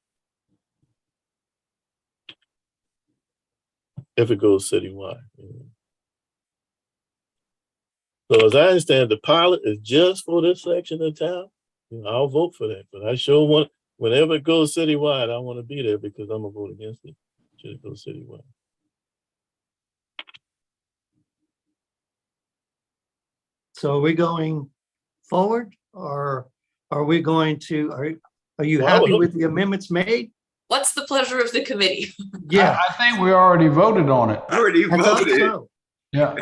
If it goes citywide. So as I understand, the pilot is just for this section of town. I'll vote for that, but I sure want, whenever it goes citywide, I want to be there because I'm gonna vote against it. Should it go citywide? So are we going forward, or are we going to, are you happy with the amendments made? What's the pleasure of the committee? Yeah, I think we already voted on it. Already I thought voted. so. Yeah.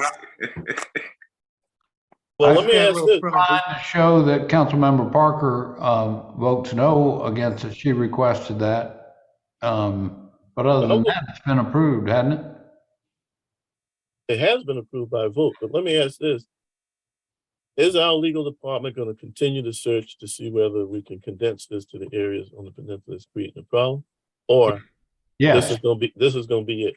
Well, let me ask this. Trying to show that Councilmember Parker votes no against it. She requested that. But other than that, it's been approved, hasn't it? It has been approved by vote, but let me ask this. Is our legal department going to continue to search to see whether we can condense this to the areas on the peninsula that's creating a problem? Or yes, this is going to be it?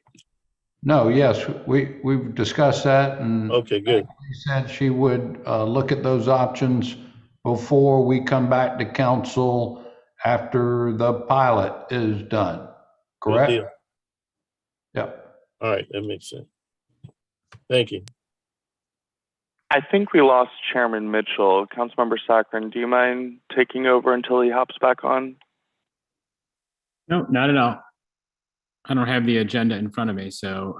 No, yes, we've discussed that, and okay, good. She said she would look at those options before we come back to council after the pilot is done. Correct? Yep. All right, that makes sense. Thank you. I think we lost Chairman Mitchell. Councilmember Saccharin, do you mind taking over until he hops back on? No, not at all. I don't have the agenda in front of me, so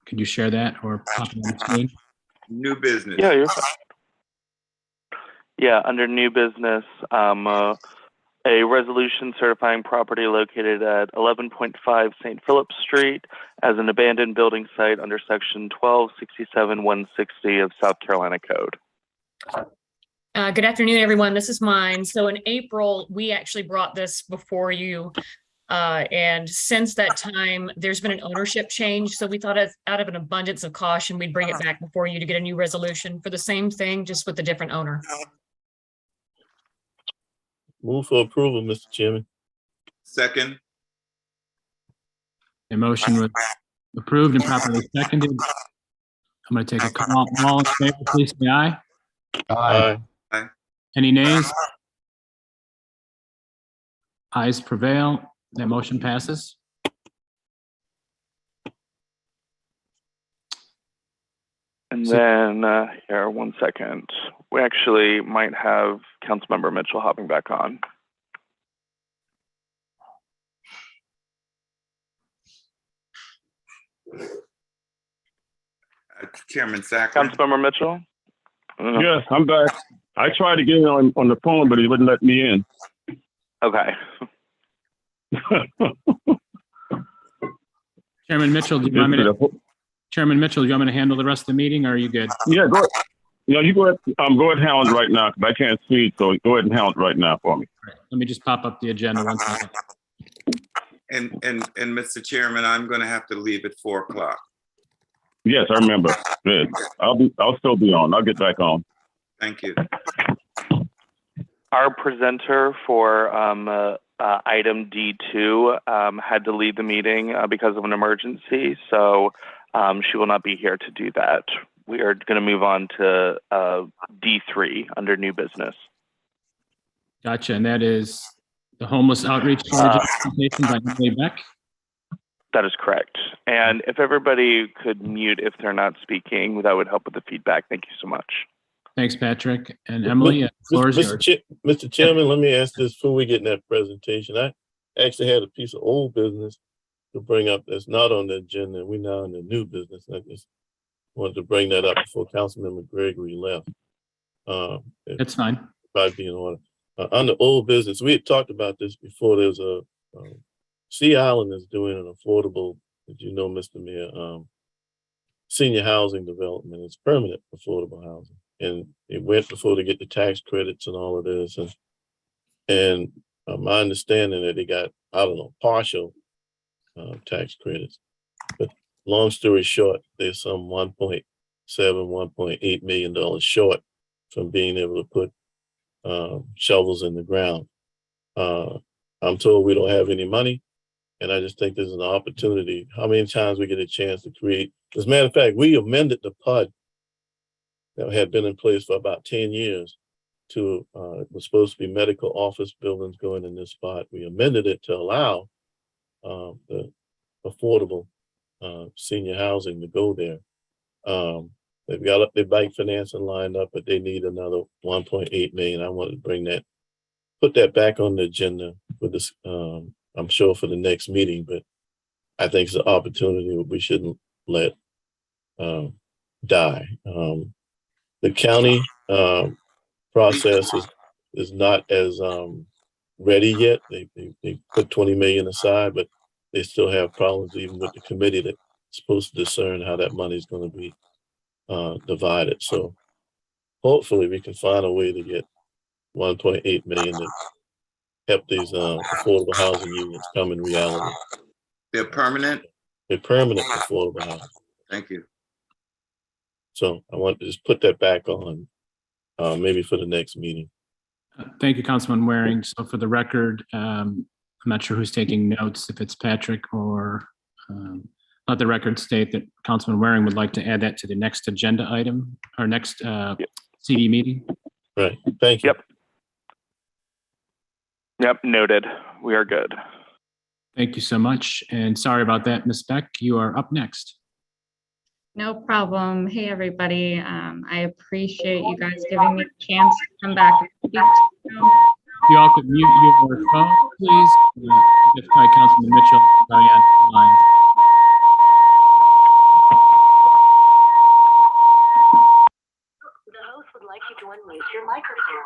could you share that or pop it on the screen? New business. Yeah, you're fine. Yeah, under new business, a resolution certifying property located at 11.5 St. Philip Street as an abandoned building site under section 1267-160 of South Carolina Code. Good afternoon, everyone. This is mine. So in April, we actually brought this before you. And since that time, there's been an ownership change. So we thought out of an abundance of caution, we'd bring it back before you to get a new resolution for the same thing, just with a different owner. Move for approval, Mr. Chairman. Second. A motion was approved and properly seconded. I'm going to take a call. All in favor, please say aye. Aye. Any nays? Ayes prevail. That motion passes. And then, here, 1 second. We actually might have Councilmember Mitchell hopping back on. Chairman Sackler. Councilmember Mitchell? Yes, I'm back. I tried to get in on the phone, but he wouldn't let me in. Okay. Chairman Mitchell, do you want me to? Chairman Mitchell, do you want me to handle the rest of the meeting, or are you good? Yeah, go ahead. Yeah, you go ahead. Go ahead and handle it right now because I can't see. So go ahead and handle it right now for me. Let me just pop up the agenda 1 second. And Mr. Chairman, I'm going to have to leave at 4 o'clock. Yes, I remember. Good. I'll still be on. I'll get back on. Thank you. Our presenter for item D2 had to leave the meeting because of an emergency, so she will not be here to do that. We are going to move on to D3 under new business. Gotcha, and that is the homeless outreach presentation by Emily Beck. That is correct. And if everybody could mute if they're not speaking, that would help with the feedback. Thank you so much. Thank Patrick. And Emily, the floor is yours. Mr. Chairman, let me ask this before we get in that presentation. I actually had a piece of old business to bring up that's not on the agenda. We're now in the new business. I just wanted to bring that up before Councilmember Gregory left. That's fine. Probably be in order. On the old business, we had talked about this before. There's a Sea Island is doing an affordable, as you know, Mr. Mayor, senior housing development. It's permanent affordable housing. And it went before they get the tax credits and all of this. And my understanding that they got, I don't know, partial tax credits. But long story short, there's some $1.7, $1.8 million short from being able to put shovels in the ground. I'm told we don't have any money. And I just think there's an opportunity. How many times we get a chance to create? As a matter of fact, we amended the PUD that had been in place for about 10 years to, it was supposed to be medical office buildings going in this spot. We amended it to allow the affordable senior housing to go there. They've got their bank financing lined up, but they need another 1.8 million. I wanted to bring that, put that back on the agenda for this, I'm sure for the next meeting, but I think it's an opportunity that we shouldn't let die. The county process is not as ready yet. They put 20 million aside, but they still have problems even with the committee that's supposed to discern how that money is going to be divided. So hopefully we can find a way to get 1.8 million to help these affordable housing units come in reality. They're permanent? They're permanent affordable housing. Thank you. So I want to just put that back on maybe for the next meeting. Thank you, Councilman Waring. So for the record, I'm not sure who's taking notes, if it's Patrick or let the record state that Councilman Waring would like to add that to the next agenda item, our next CD meeting. Right. Thank you. Yep, noted. We are good. Thank you so much. And sorry about that, Ms. Beck. You are up next. No problem. Hey, everybody. I appreciate you guys giving me a chance to come back and speak to you. you all could mute your phone, please. Just by Councilman Mitchell, Diane line. The host would like you to unmute your microphone.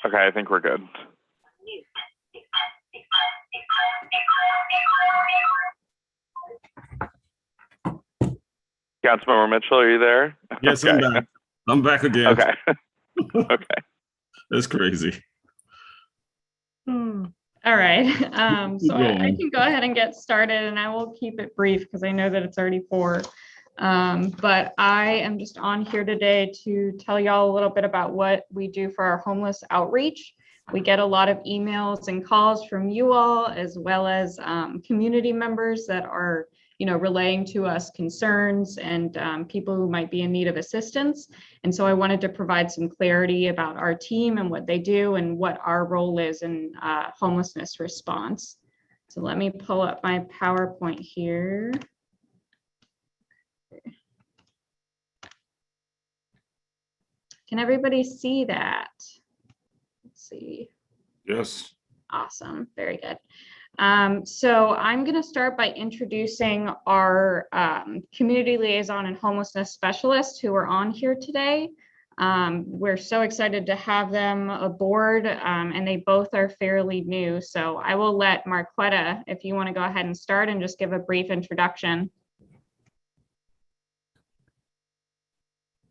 Okay, I think we're good. Councilmember Mitchell, are you there? Yes, Okay. I'm back. I'm back again. Okay. Okay. That's crazy. All right. So I going. can go ahead and get started, and I will keep it brief because I know that it's already 4. But I am just on here today to tell y'all a little bit about what we do for our homeless outreach. We get a lot of emails and calls from you all, as well as community members that are, relaying to us concerns and people who might be in need of assistance. And so I wanted to provide some clarity about our team and what they do and what our role is in homelessness response. So let me pull up my PowerPoint here. Can everybody see that? Let's see. Yes. Awesome. Very good. So I'm going to start by introducing our community liaison and homelessness specialists who are on here today. We're so excited to have them aboard, and they both are fairly new. So I will let Marquetta, if you want to go ahead and start and just give a brief introduction.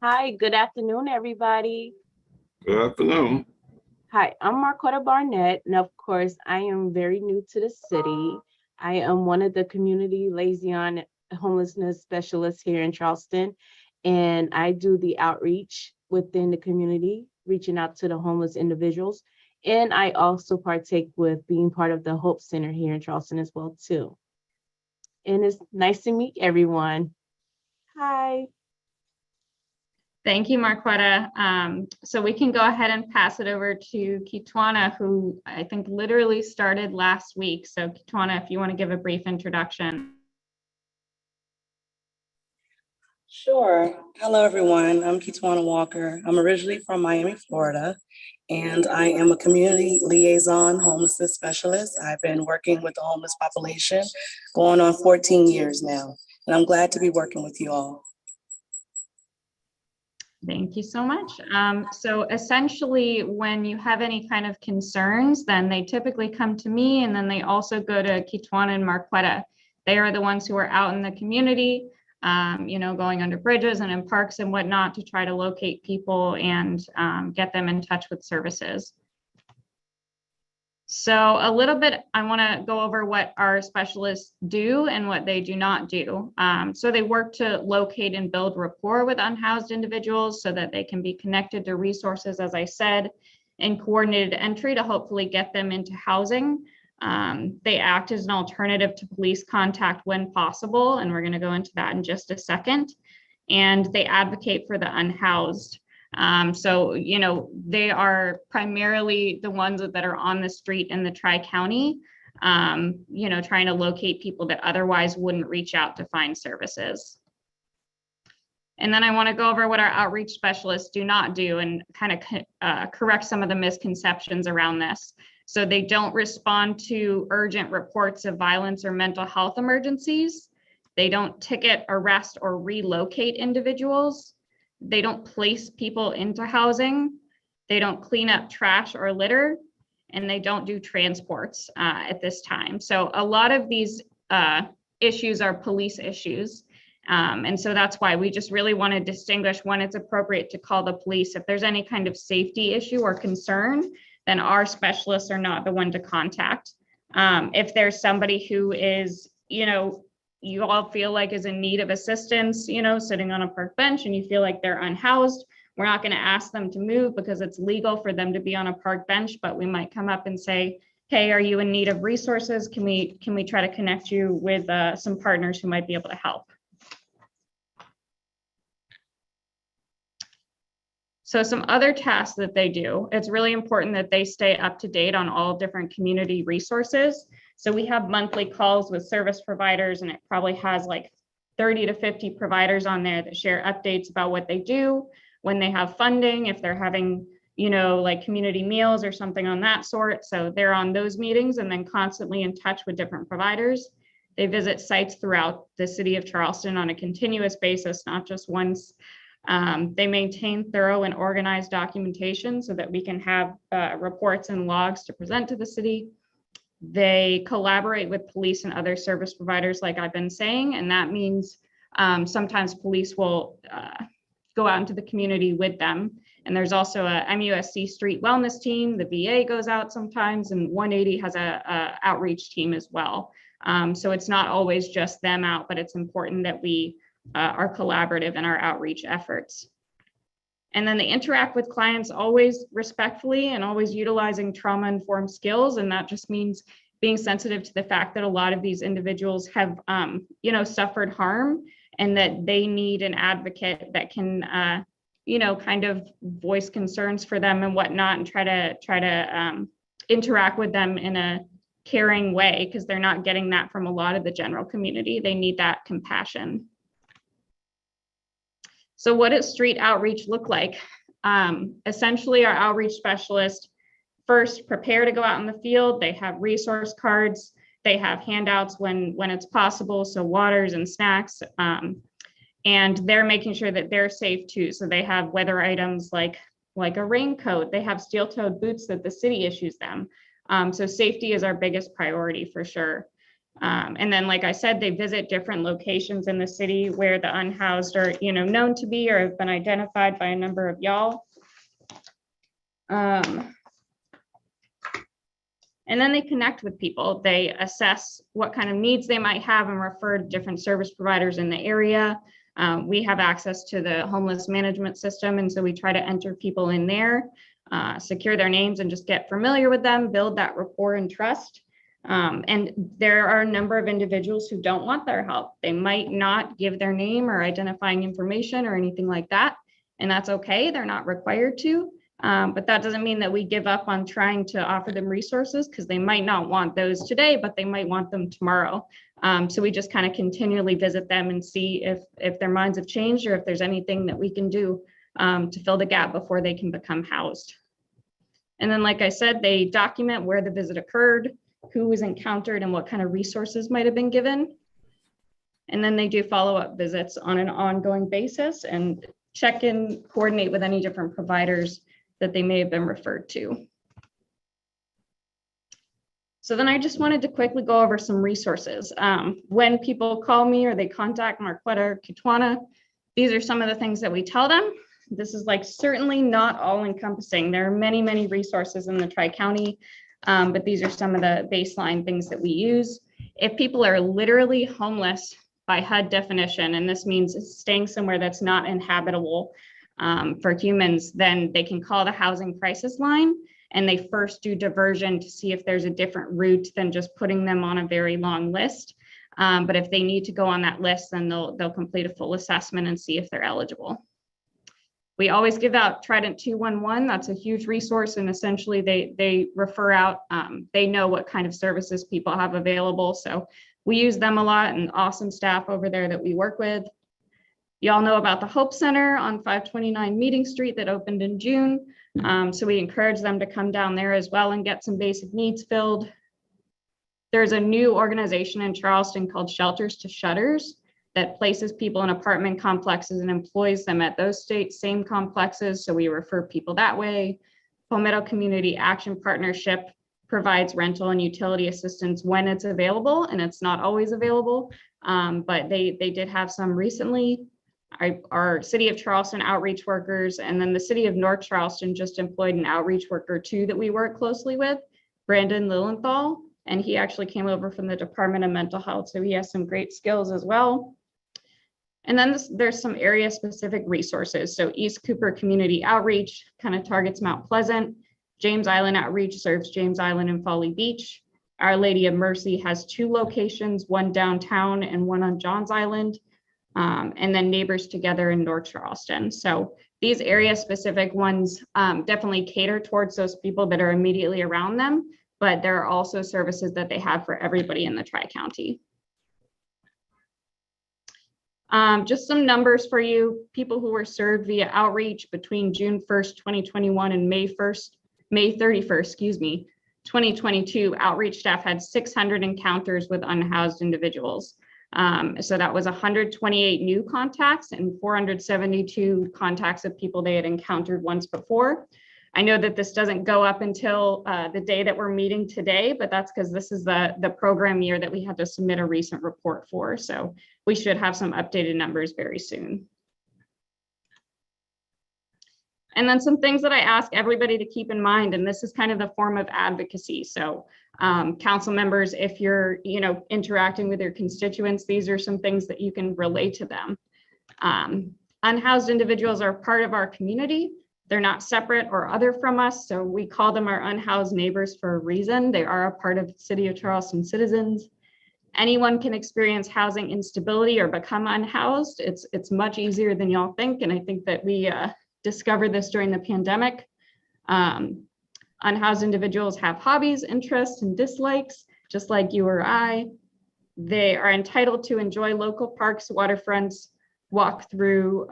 Hi, good afternoon, everybody. Good afternoon. Hi, I'm Marquetta Barnett, and of course, I am very new to the city. I am one of the community liaison homelessness specialists here in Charleston, and I do the outreach within the community, reaching out to the homeless individuals. And I also partake with being part of the Hope Center here in Charleston as well, too. And it's nice to meet everyone. Hi. Thank you, Marquetta. So we can go ahead and pass it over to Kitwana, who I think literally started last week. So Kitwana, if you want to give a brief introduction. Sure. Hello, everyone. I'm Kitwana Walker. I'm originally from Miami, Florida, and I am a community liaison homelessness specialist. I've been working with the homeless population going on 14 years now, and I'm glad to be working with you all. Thank you so much. So essentially, when you have any kind of concerns, then they typically come to me, and then they also go to Kitwana and Marquetta. They are the ones who are out in the community, going under bridges and in parks and whatnot to try to locate people and get them in touch with services. So a little bit, I want to go over what our specialists do and what they do not do. So they work to locate and build rapport with unhoused individuals so that they can be connected to resources, as I said, and coordinated entry to hopefully get them into housing. They act as an alternative to police contact when possible, and we're going to go into that in just a second. And they advocate for the unhoused. So, they are primarily the ones that are on the street in the Tri-County, trying to locate people that otherwise wouldn't reach out to find services. And then I want to go over what our outreach specialists do not do and kind of correct some of the misconceptions around this. So they don't respond to urgent reports of violence or mental health emergencies. They don't ticket, arrest, or relocate individuals. They don't place people into housing. They don't clean up trash or litter, and they don't do transports at this time. So a lot of these issues are police issues. And so that's why we just really want to distinguish when it's appropriate to call the police. If there's any kind of safety issue or concern, then our specialists are not the one to contact. If there's somebody who is, you all feel like is in need of assistance, sitting on a park bench and you feel like they're unhoused, we're not going to ask them to move because it's legal for them to be on a park bench, but we might come up and say, hey, are you in need of resources? Can we try to connect you with some partners who might be able to help? So some other tasks that they do, it's really important that they stay up to date on all different community resources. So we have monthly calls with service providers, and it probably has like 30 to 50 providers on there that share updates about what they do, when they have funding, if they're having, you know, like community meals or something on that sort. So they're on those meetings and then constantly in touch with different providers. They visit sites throughout the city of Charleston on a continuous basis, not just once. They maintain thorough and organized documentation so that we can have reports and logs to present to the city. They collaborate with police and other service providers, like I've been saying, and that means sometimes police will go out into the community with them. And there's also a MUSC street wellness team. The VA goes out sometimes, and 180 has a outreach team as well. So it's not always just them out, but it's important that we are collaborative in our outreach efforts. And then they interact with clients always respectfully and always utilizing trauma-informed skills. And that just means being sensitive to the fact that a lot of these individuals have, you know, suffered harm, and that they need an advocate that can, you know, kind of voice concerns for them and whatnot, and try to interact with them in a caring way, because they're not getting that from a lot of the general community. They need that compassion. So what does street outreach look like? Essentially, our outreach specialists first prepare to go out in the field. They have resource cards. They have handouts when it's possible, so waters and snacks. And they're making sure that they're safe too. So they have weather items like a raincoat. They have steel-toed boots that the city issues them. So safety is our biggest priority for sure. And then, like I said, they visit different locations in the city where the unhoused are, you know, known to be or have been identified by a number of y'all. And then they connect with people. They assess what kind of needs they might have and refer to different service providers in the area. We have access to the homeless management system, and so we try to enter people in there, secure their names, and just get familiar with them, build that rapport and trust. And there are a number of individuals who don't want their help. They might not give their name or identifying information or anything like that, and that's okay. They're not required to, but that doesn't mean that we give up on trying to offer them resources, because they might not want those today, but they might want them tomorrow. So we just kind of continually visit them and see if their minds have changed, or if there's anything that we can do to fill the gap before they can become housed. And then, like I said, they document where the visit occurred, who was encountered, and what kind of resources might have been given. And then they do follow-up visits on an ongoing basis and check in, coordinate with any different providers that they may have been referred to. So then I just wanted to quickly go over some resources. When people call me or they contact Marquetta or Kitwana, these are some of the things that we tell them. This is like certainly not all encompassing. There are many, many resources in the Tri-County. But these are some of the baseline things that we use. If people are literally homeless by HUD definition, and this means staying somewhere that's not inhabitable for humans, then they can call the housing crisis line, and they first do diversion to see if there's a different route than just putting them on a very long list. But if they need to go on that list, then they'll complete a full assessment and see if they're eligible. We always give out Trident 211. That's a huge resource, and essentially they refer out, they know what kind of services people have available. So we use them a lot, and awesome staff over there that we work with. Y'all know about the Hope Center on 529 Meeting Street that opened in June. So we encourage them to come down there as well and get some basic needs filled. There's a new organization in Charleston called Shelters to Shutters that places people in apartment complexes and employs them at those same complexes. So we refer people that way. Palmetto Community Action Partnership provides rental and utility assistance when it's available, and it's not always available, but they did have some recently. Our City of Charleston outreach workers, and then the City of North Charleston just employed an outreach worker too that we work closely with, Brandon Lilienthal, and he actually came over from the Department of Mental Health, so he has some great skills as well. And then there's some area specific resources. So East Cooper Community Outreach kind of targets Mount Pleasant. James Island Outreach serves James Island and Folly Beach. Our Lady of Mercy has 2 locations, one downtown and one on Johns Island. And then Neighbors Together in North Charleston. So these area specific ones definitely cater towards those people that are immediately around them, but there are also services that they have for everybody in the Tri-County. Just some numbers for you. People who were served via outreach between June 1st, 2021 and May 31st, excuse me, 2022, outreach staff had 600 encounters with unhoused individuals. So that was 128 new contacts and 472 contacts of people they had encountered once before. I know that this doesn't go up until the day that we're meeting today, but that's because this is the program year that we had to submit a recent report for. So we should have some updated numbers very soon. And then some things that I ask everybody to keep in mind, and this is kind of the form of advocacy. So council members, if you're interacting with your constituents, these are some things that you can relate to them. Unhoused individuals are part of our community. They're not separate or other from us. So we call them our unhoused neighbors for a reason. They are a part of the City of Charleston citizens. Anyone can experience housing instability or become unhoused. It's much easier than y'all think. And I think that we discovered this during the pandemic. Unhoused individuals have hobbies, interests, and dislikes, just like you or I. They are entitled to enjoy local parks, waterfronts, walk through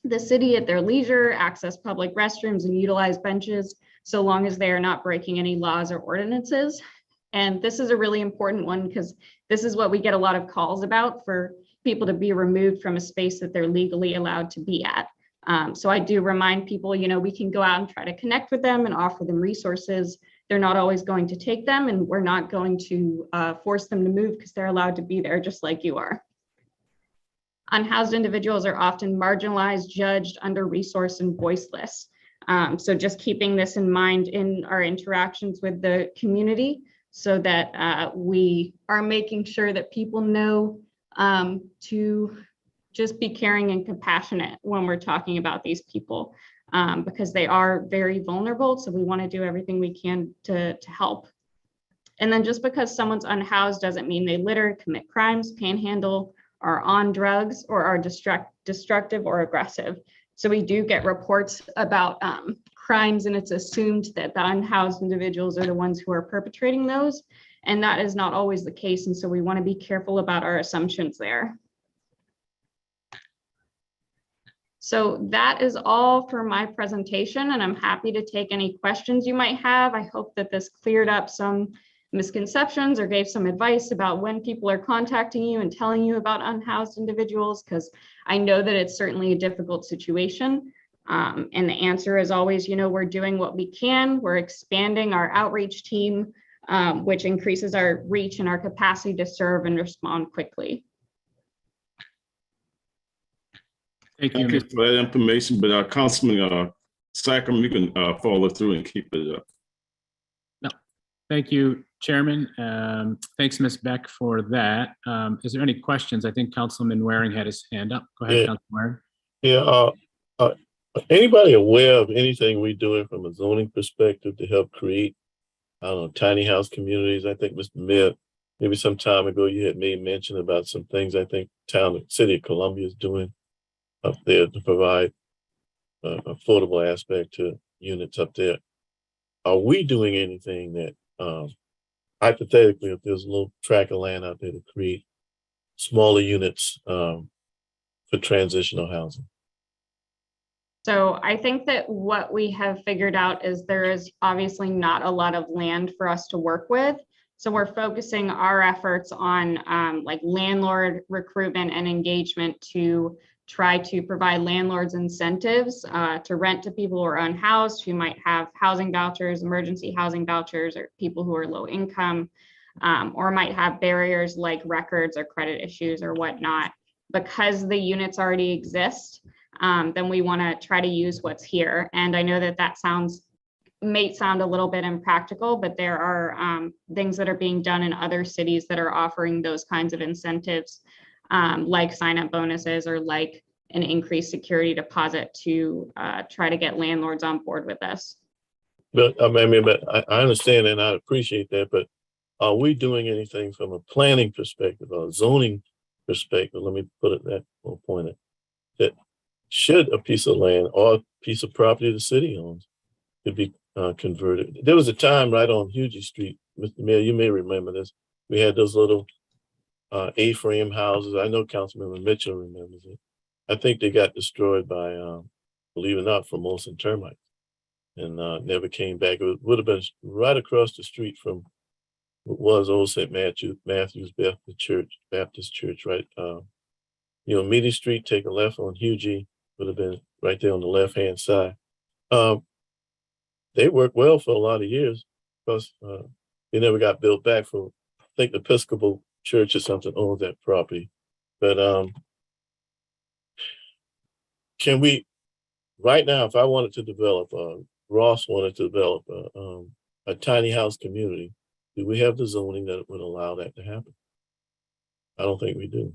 the city at their leisure, access public restrooms, and utilize benches, so long as they are not breaking any laws or ordinances. And this is a really important one because this is what we get a lot of calls about, for people to be removed from a space that they're legally allowed to be at. So I do remind people, we can go out and try to connect with them and offer them resources. They're not always going to take them, and we're not going to force them to move because they're allowed to be there just like you are. Unhoused individuals are often marginalized, judged, under-resourced, and voiceless. So just keeping this in mind in our interactions with the community, so that we are making sure that people know to just be caring and compassionate when we're talking about these people, because they are very vulnerable. So we want to do everything we can to help. And then just because someone's unhoused doesn't mean they litter, commit crimes, panhandle, are on drugs, or are destructive or aggressive. So we do get reports about crimes, and it's assumed that the unhoused individuals are the ones who are perpetrating those. And that is not always the case. And so we want to be careful about our assumptions there. So that is all for my presentation, and I'm happy to take any questions you might have. I hope that this cleared up some misconceptions or gave some advice about when people are contacting you and telling you about unhoused individuals, because I know that it's certainly a difficult situation. And the answer is always, we're doing what we can. We're expanding our outreach team, which increases our reach and our capacity to serve and respond quickly. Thank you for that information, but Councilman Sacrum, you can follow through and keep it up. No, thank you, Chairman. Thanks, Ms. Beck, for that. Is there any questions? I think Councilman Waring had his hand up. Go ahead, Councilman Waring. Yeah. Anybody aware of anything we're doing from a zoning perspective to help create, tiny house communities? I think, Mr. Mayor, maybe some time ago you had made mention about some things I think City of Columbia is doing up there to provide affordable aspect to units up there. Are we doing anything that, hypothetically, if there's a little tract of land out there to create smaller units for transitional housing? So I think that what we have figured out is there is obviously not a lot of land for us to work with. So we're focusing our efforts on like landlord recruitment and engagement to try to provide landlords incentives to rent to people who are unhoused, who might have housing vouchers, emergency housing vouchers, or people who are low income, or might have barriers like records or credit issues or whatnot. Because the units already exist, then we want to try to use what's here. And I know that that may sound a little bit impractical, but there are things that are being done in other cities that are offering those kinds of incentives, like sign-up bonuses or like an increased security deposit to try to get landlords on board with this. But I understand and I appreciate that, but are we doing anything from a planning perspective or a zoning perspective? Let me put it that point that should a piece of land or a piece of property the city owns could be converted. There was a time right on Hugie Street, Mr. Mayor, you may remember this. We had those little A-frame houses. I know Councilmember Mitchell remembers it. I think they got destroyed by, believe it or not, Formosan termites, and never came back. It would have been right across the street from what was old St. Matthew's Baptist Church, right? Meeting Street, take a left on Hughie, would have been right there on the left-hand side. They worked well for a lot of years because they never got built back. For, I think, the Episcopal Church or something owns that property. But can we, right now, if I wanted to develop, Ross wanted to develop a tiny house community, do we have the zoning that would allow that to happen? I don't think we do.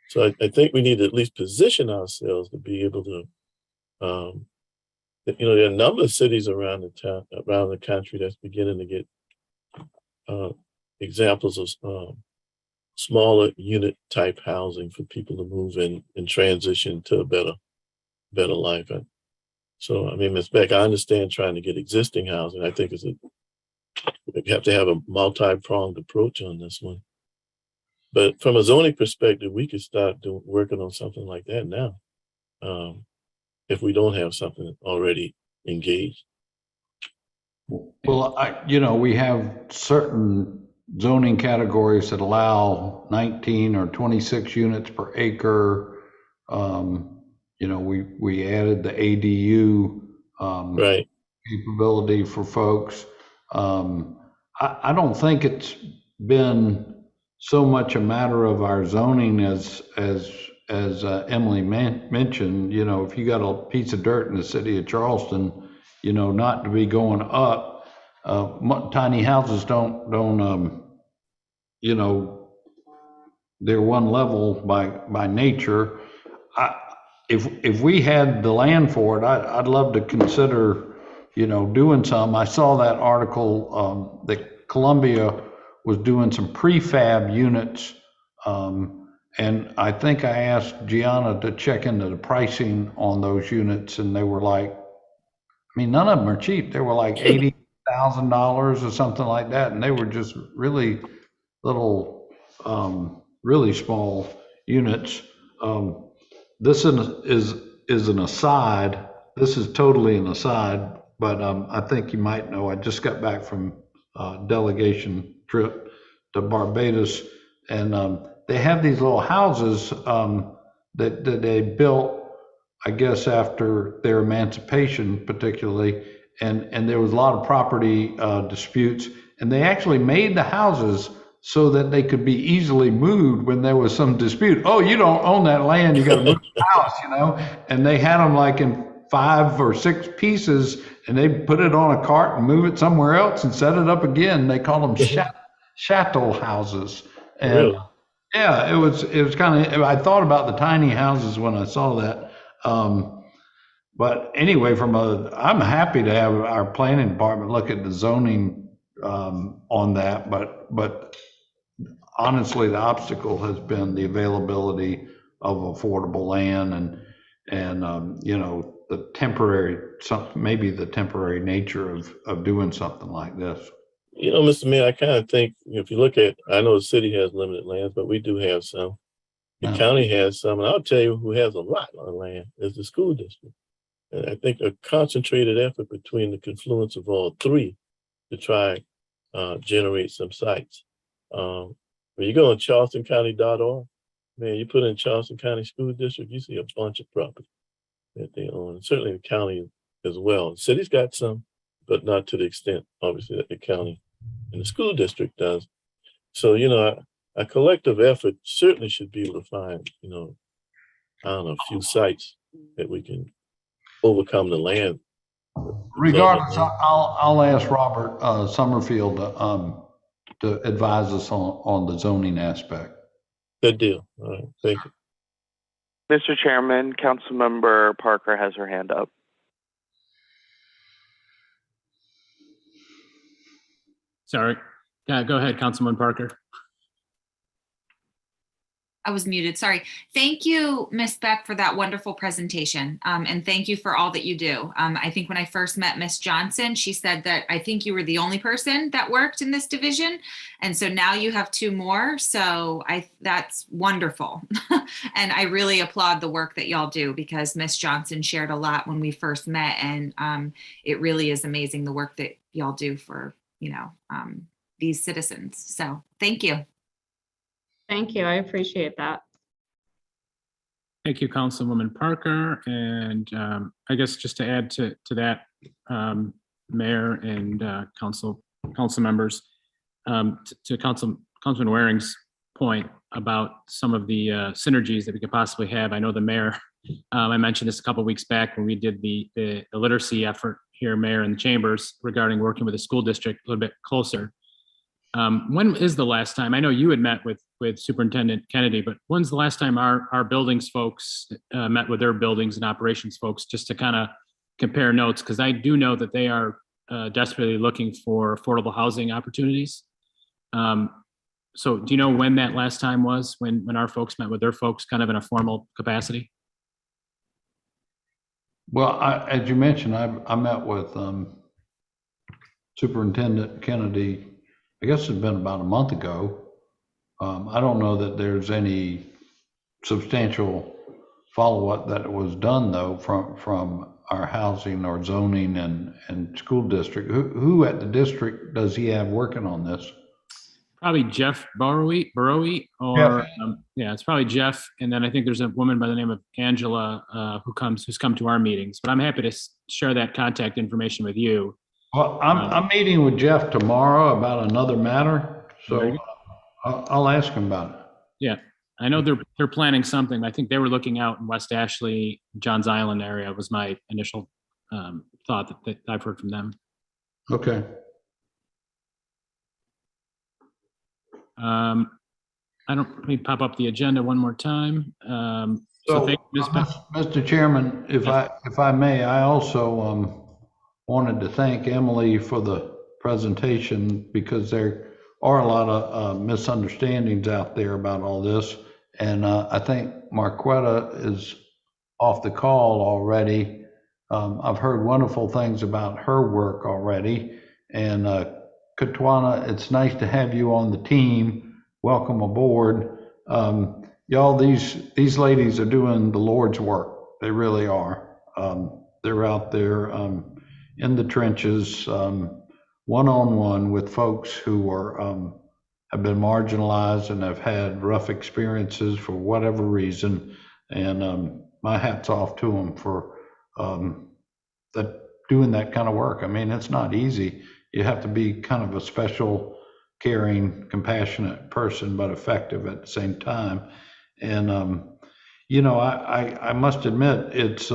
So I think we need to at least position ourselves to be able to, there are a number of cities around the country that's beginning to get examples of smaller unit type housing for people to move in and transition to a better life. And so, I mean, Ms. Beck, I understand trying to get existing housing. I think we have to have a multi-pronged approach on this one. But from a zoning perspective, we could start working on something like that now, if we don't have something already engaged. Well, we have certain zoning categories that allow 19 or 26 units per acre. We added the ADU right. capability for folks. I don't think it's been so much a matter of our zoning as Emily mentioned. If you got a piece of dirt in the city of Charleston, not to be going up. Tiny houses don't they're one level by nature. If we had the land for it, I'd love to consider, doing some. I saw that article that Columbia was doing some prefab units. And I think I asked Gianna to check into the pricing on those units, and they were like, none of them are cheap. They were like $80,000 or something like that. And they were just really little, really small units. This is an aside. This is totally an aside, but I think you might know, I just got back from a delegation trip to Barbados, and they have these little houses that they built, I guess, after their emancipation particularly, and there was a lot of property disputes, and they actually made the houses so that they could be easily moved when there was some dispute. Oh, you don't own that land, you got to move the house, and they had them like in 5 or 6 pieces, and they put it on a cart and move it somewhere else and set it up again. They call them chattel houses. And really? Yeah, it was kind of, I thought about the tiny houses when I saw that. But anyway, I'm happy to have our planning department look at the zoning on that, but honestly, the obstacle has been the availability of affordable land and the maybe the temporary nature of doing something like this. Mr. Mayor, I kind of think if you look at, I know the city has limited lands, but we do have some. The county has some, and I'll tell you who has a lot of land is the school district. And I think a concentrated effort between the confluence of all three to try generate some sites. When you go on charlestoncounty.org, man, you put in Charleston County School District, you see a bunch of property that they own. And certainly the county as well. The city's got some, but not to the extent, obviously, that the county and the school district does. So, a collective effort certainly should be able to find, a few sites that we can overcome the land. Regardless, I'll ask Robert Summerfield to advise us on the zoning aspect. Good deal. All right, thank you. Mr. Chairman, Councilmember Parker has her hand up. Sorry. Yeah, go ahead, Councilman Parker. I was muted, sorry. Thank you, Ms. Beck, for that wonderful presentation. And thank you for all that you do. I think when I first met Ms. Johnson, she said that I think you were the only person that worked in this division. And so now you have 2 more. So that's wonderful. And I really applaud the work that y'all do, because Ms. Johnson shared a lot when we first met. And it really is amazing the work that y'all do for, these citizens. So thank you. Thank you. I appreciate that. Thank you, Councilwoman Parker. And I guess just to add to that, Mayor and council members, to Councilman Waring's point about some of the synergies that we could possibly have. I know the mayor, I mentioned this a couple of weeks back when we did the literacy effort here, Mayor, in the chambers regarding working with the school district a little bit closer. When is the last time? I know you had met with Superintendent Kennedy, but when's the last time our buildings folks met with their buildings and operations folks, just to kind of compare notes? Because I do know that they are desperately looking for affordable housing opportunities. So do you know when that last time was, when our folks met with their folks kind of in a formal capacity? Well, as you mentioned, I met with Superintendent Kennedy, I guess it's been about a month ago. I don't know that there's any substantial follow-up that was done, though, from our housing or zoning and school district. Who at the district does he have working on this? Probably Jeff Burrowy, or yeah, it's probably Jeff. And then I think there's a woman by the name of Angela who's come to our meetings. But I'm happy to share that contact information with you. Well, I'm meeting with Jeff tomorrow about another matter, so I'll ask him about it. Yeah, I know they're planning something. I think they were looking out in West Ashley, Johns Island area was my initial thought that I've heard from them. Okay. Let me pop up the agenda one more time. So thank you, Mr. Chairman, if I may, I also wanted to thank Emily for the presentation, because there are a lot of misunderstandings out there about all this. And I think Marquetta is off the call already. I've heard wonderful things about her work already. And Katwana, it's nice to have you on the team. Welcome aboard. Y'all, these ladies are doing the Lord's work. They really are. They're out there in the trenches, one-on-one with folks who have been marginalized and have had rough experiences for whatever reason. And my hat's off to them for doing that kind of work. I mean, it's not easy. You have to be kind of a special, caring, compassionate person, but effective at the same time. And I must admit, it's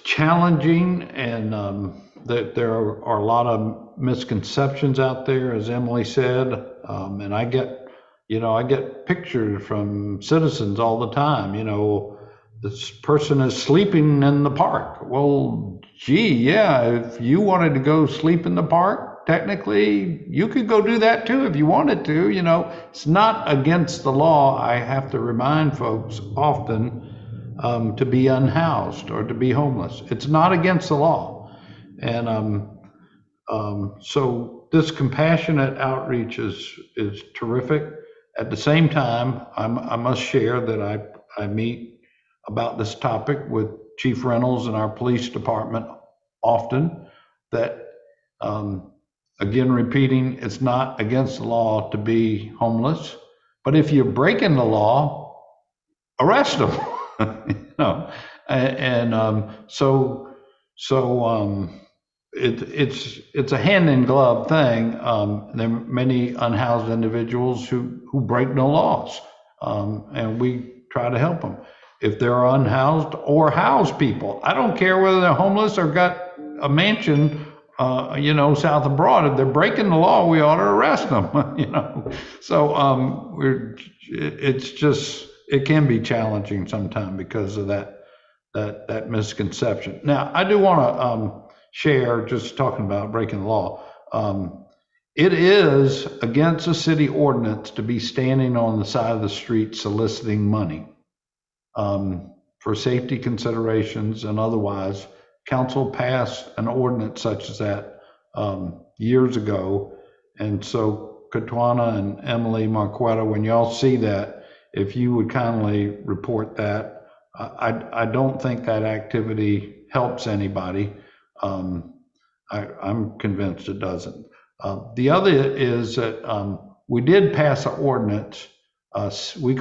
challenging, and that there are a lot of misconceptions out there, as Emily said. And I get pictures from citizens all the time. This person is sleeping in the park. Well, gee, yeah, if you wanted to go sleep in the park, technically you could go do that too if you wanted to. It's not against the law. I have to remind folks often to be unhoused or to be homeless. It's not against the law. And so this compassionate outreach is terrific. At the same time, I must share that I meet about this topic with Chief Reynolds in our police department often, that again, repeating, it's not against the law to be homeless, but if you're breaking the law, arrest them. It's a hand in glove thing. There are many unhoused individuals who break no laws, and we try to help them. If they're unhoused or housed people, I don't care whether they're homeless or got a mansion, south of Broad. If they're breaking the law, we ought to arrest them. So it can be challenging sometimes because of that misconception. Now, I do want to share, just talking about breaking the law. it is against a city ordinance to be standing on the side of the street soliciting money. For safety considerations and otherwise, council passed an ordinance such as that years ago. And so Katwana and Emily Marquetta, when y'all see that, if you would kindly report that. I don't think that activity helps anybody. I'm convinced it doesn't. The other is that we did pass an ordinance. We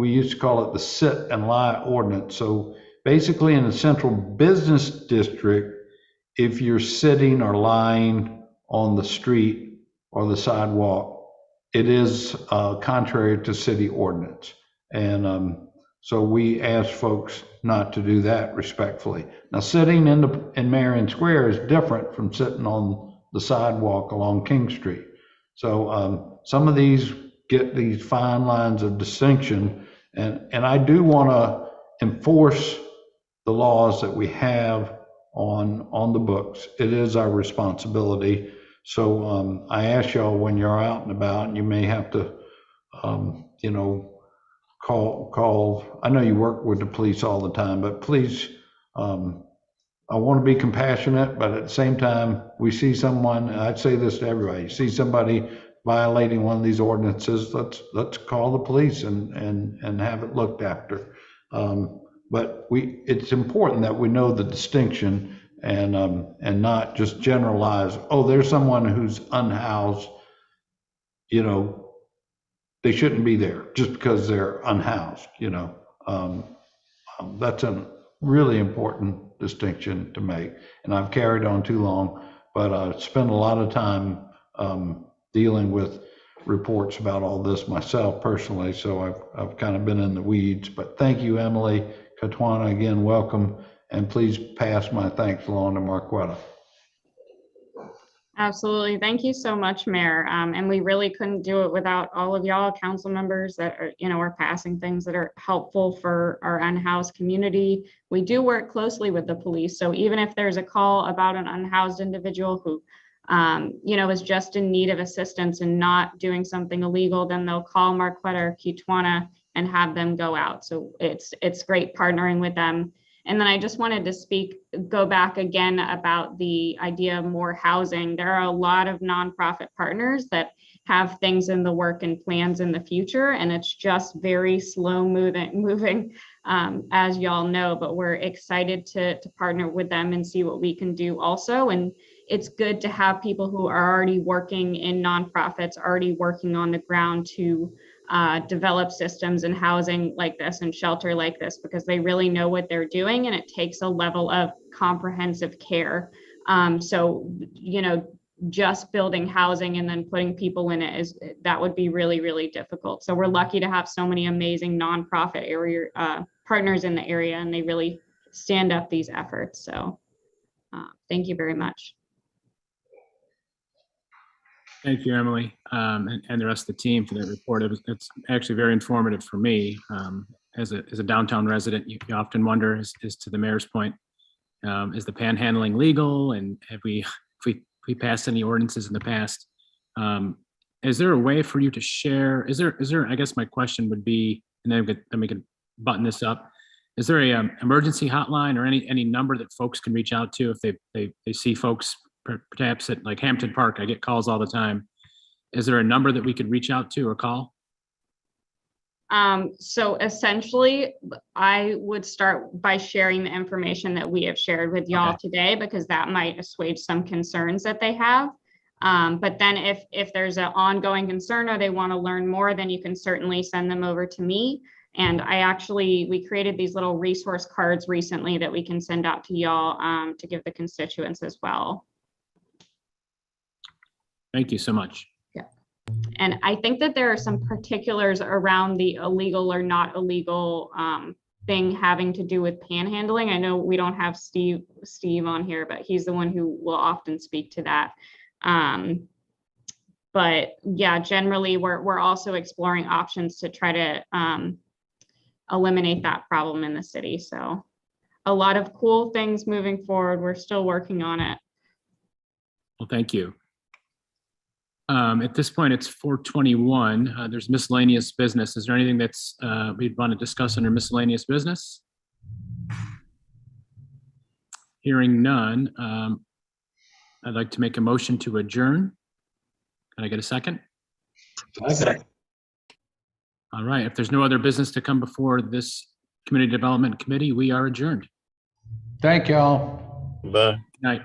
used to call it the Sit and Lie Ordinance. So basically in the central business district, if you're sitting or lying on the street or the sidewalk, it is contrary to city ordinance. And so we ask folks not to do that respectfully. Now, sitting in Marion Square is different from sitting on the sidewalk along King Street. So some of these get these fine lines of distinction, and I do want to enforce the laws that we have on the books. It is our responsibility. So I ask y'all, when you're out and about, and you may have to, you know, call. I know you work with the police all the time, but please, I want to be compassionate, but at the same time, we see someone, and I'd say this to everybody, you see somebody violating one of these ordinances, let's call the police and have it looked after. But it's important that we know the distinction and not just generalize, oh, there's someone who's unhoused, you know, they shouldn't be there just because they're unhoused, you know. That's a really important distinction to make. And I've carried on too long, but I spent a lot of time dealing with reports about all this myself personally. So I've kind of been in the weeds, but thank you, Emily. Katwana, again, welcome. And please pass my thanks along to Marquetta. Absolutely. Thank you so much, Mayor. And we really couldn't do it without all of y'all council members that are, you know, are passing things that are helpful for our unhoused community. We do work closely with the police. So even if there's a call about an unhoused individual who, you know, is just in need of assistance and not doing something illegal, then they'll call Marquetta or Kitwana and have them go out. So it's great partnering with them. And then I just wanted to go back again about the idea of more housing. There are a lot of nonprofit partners that have things in the work and plans in the future, and it's just very slow moving, as y'all know, but we're excited to partner with them and see what we can do also. And it's good to have people who are already working in nonprofits, already working on the ground to develop systems and housing like this and shelter like this, because they really know what they're doing, and it takes a level of comprehensive care. So, you know, just building housing and then putting people in it that would be really, really difficult. So we're lucky to have so many amazing nonprofit area partners in the area, and they really stand up these efforts. So thank you very much. Thank you, Emily, and the rest of the team for that report. It's actually very informative for me. As a downtown resident, you often wonder, as to the mayor's point, is the panhandling legal, and have we passed any ordinances in the past? Is there a way for you to share? Is there? I guess my question would be, and then we can button this up. Is there a emergency hotline or any number that folks can reach out to if they see folks? Perhaps at like Hampton Park, I get calls all the time. Is there a number that we could reach out to or call? So essentially, I would start by sharing the information that we have shared with y'all today, because that might assuage some concerns that they have. But then if there's an ongoing concern or they want to learn more, then you can certainly send them over to me. And we created these little resource cards recently that we can send out to y'all to give the constituents as well. Thank you so much. Yeah. And I think that there are some particulars around the illegal or not illegal thing having to do with panhandling. I know we don't have Steve on here, but he's the one who will often speak to that. But yeah, generally we're also exploring options to try to eliminate that problem in the city. So a lot of cool things moving forward. We're still working on it. Well, thank you. At this point, it's 4:21. There's miscellaneous business. Is there anything that's we'd want to discuss under miscellaneous business? Hearing none, I'd like to make a motion to adjourn. Can I get a second? Second. All right, if there's no other business to come before this Community Development Committee, we are adjourned. Thank y'all. Bye. Good night.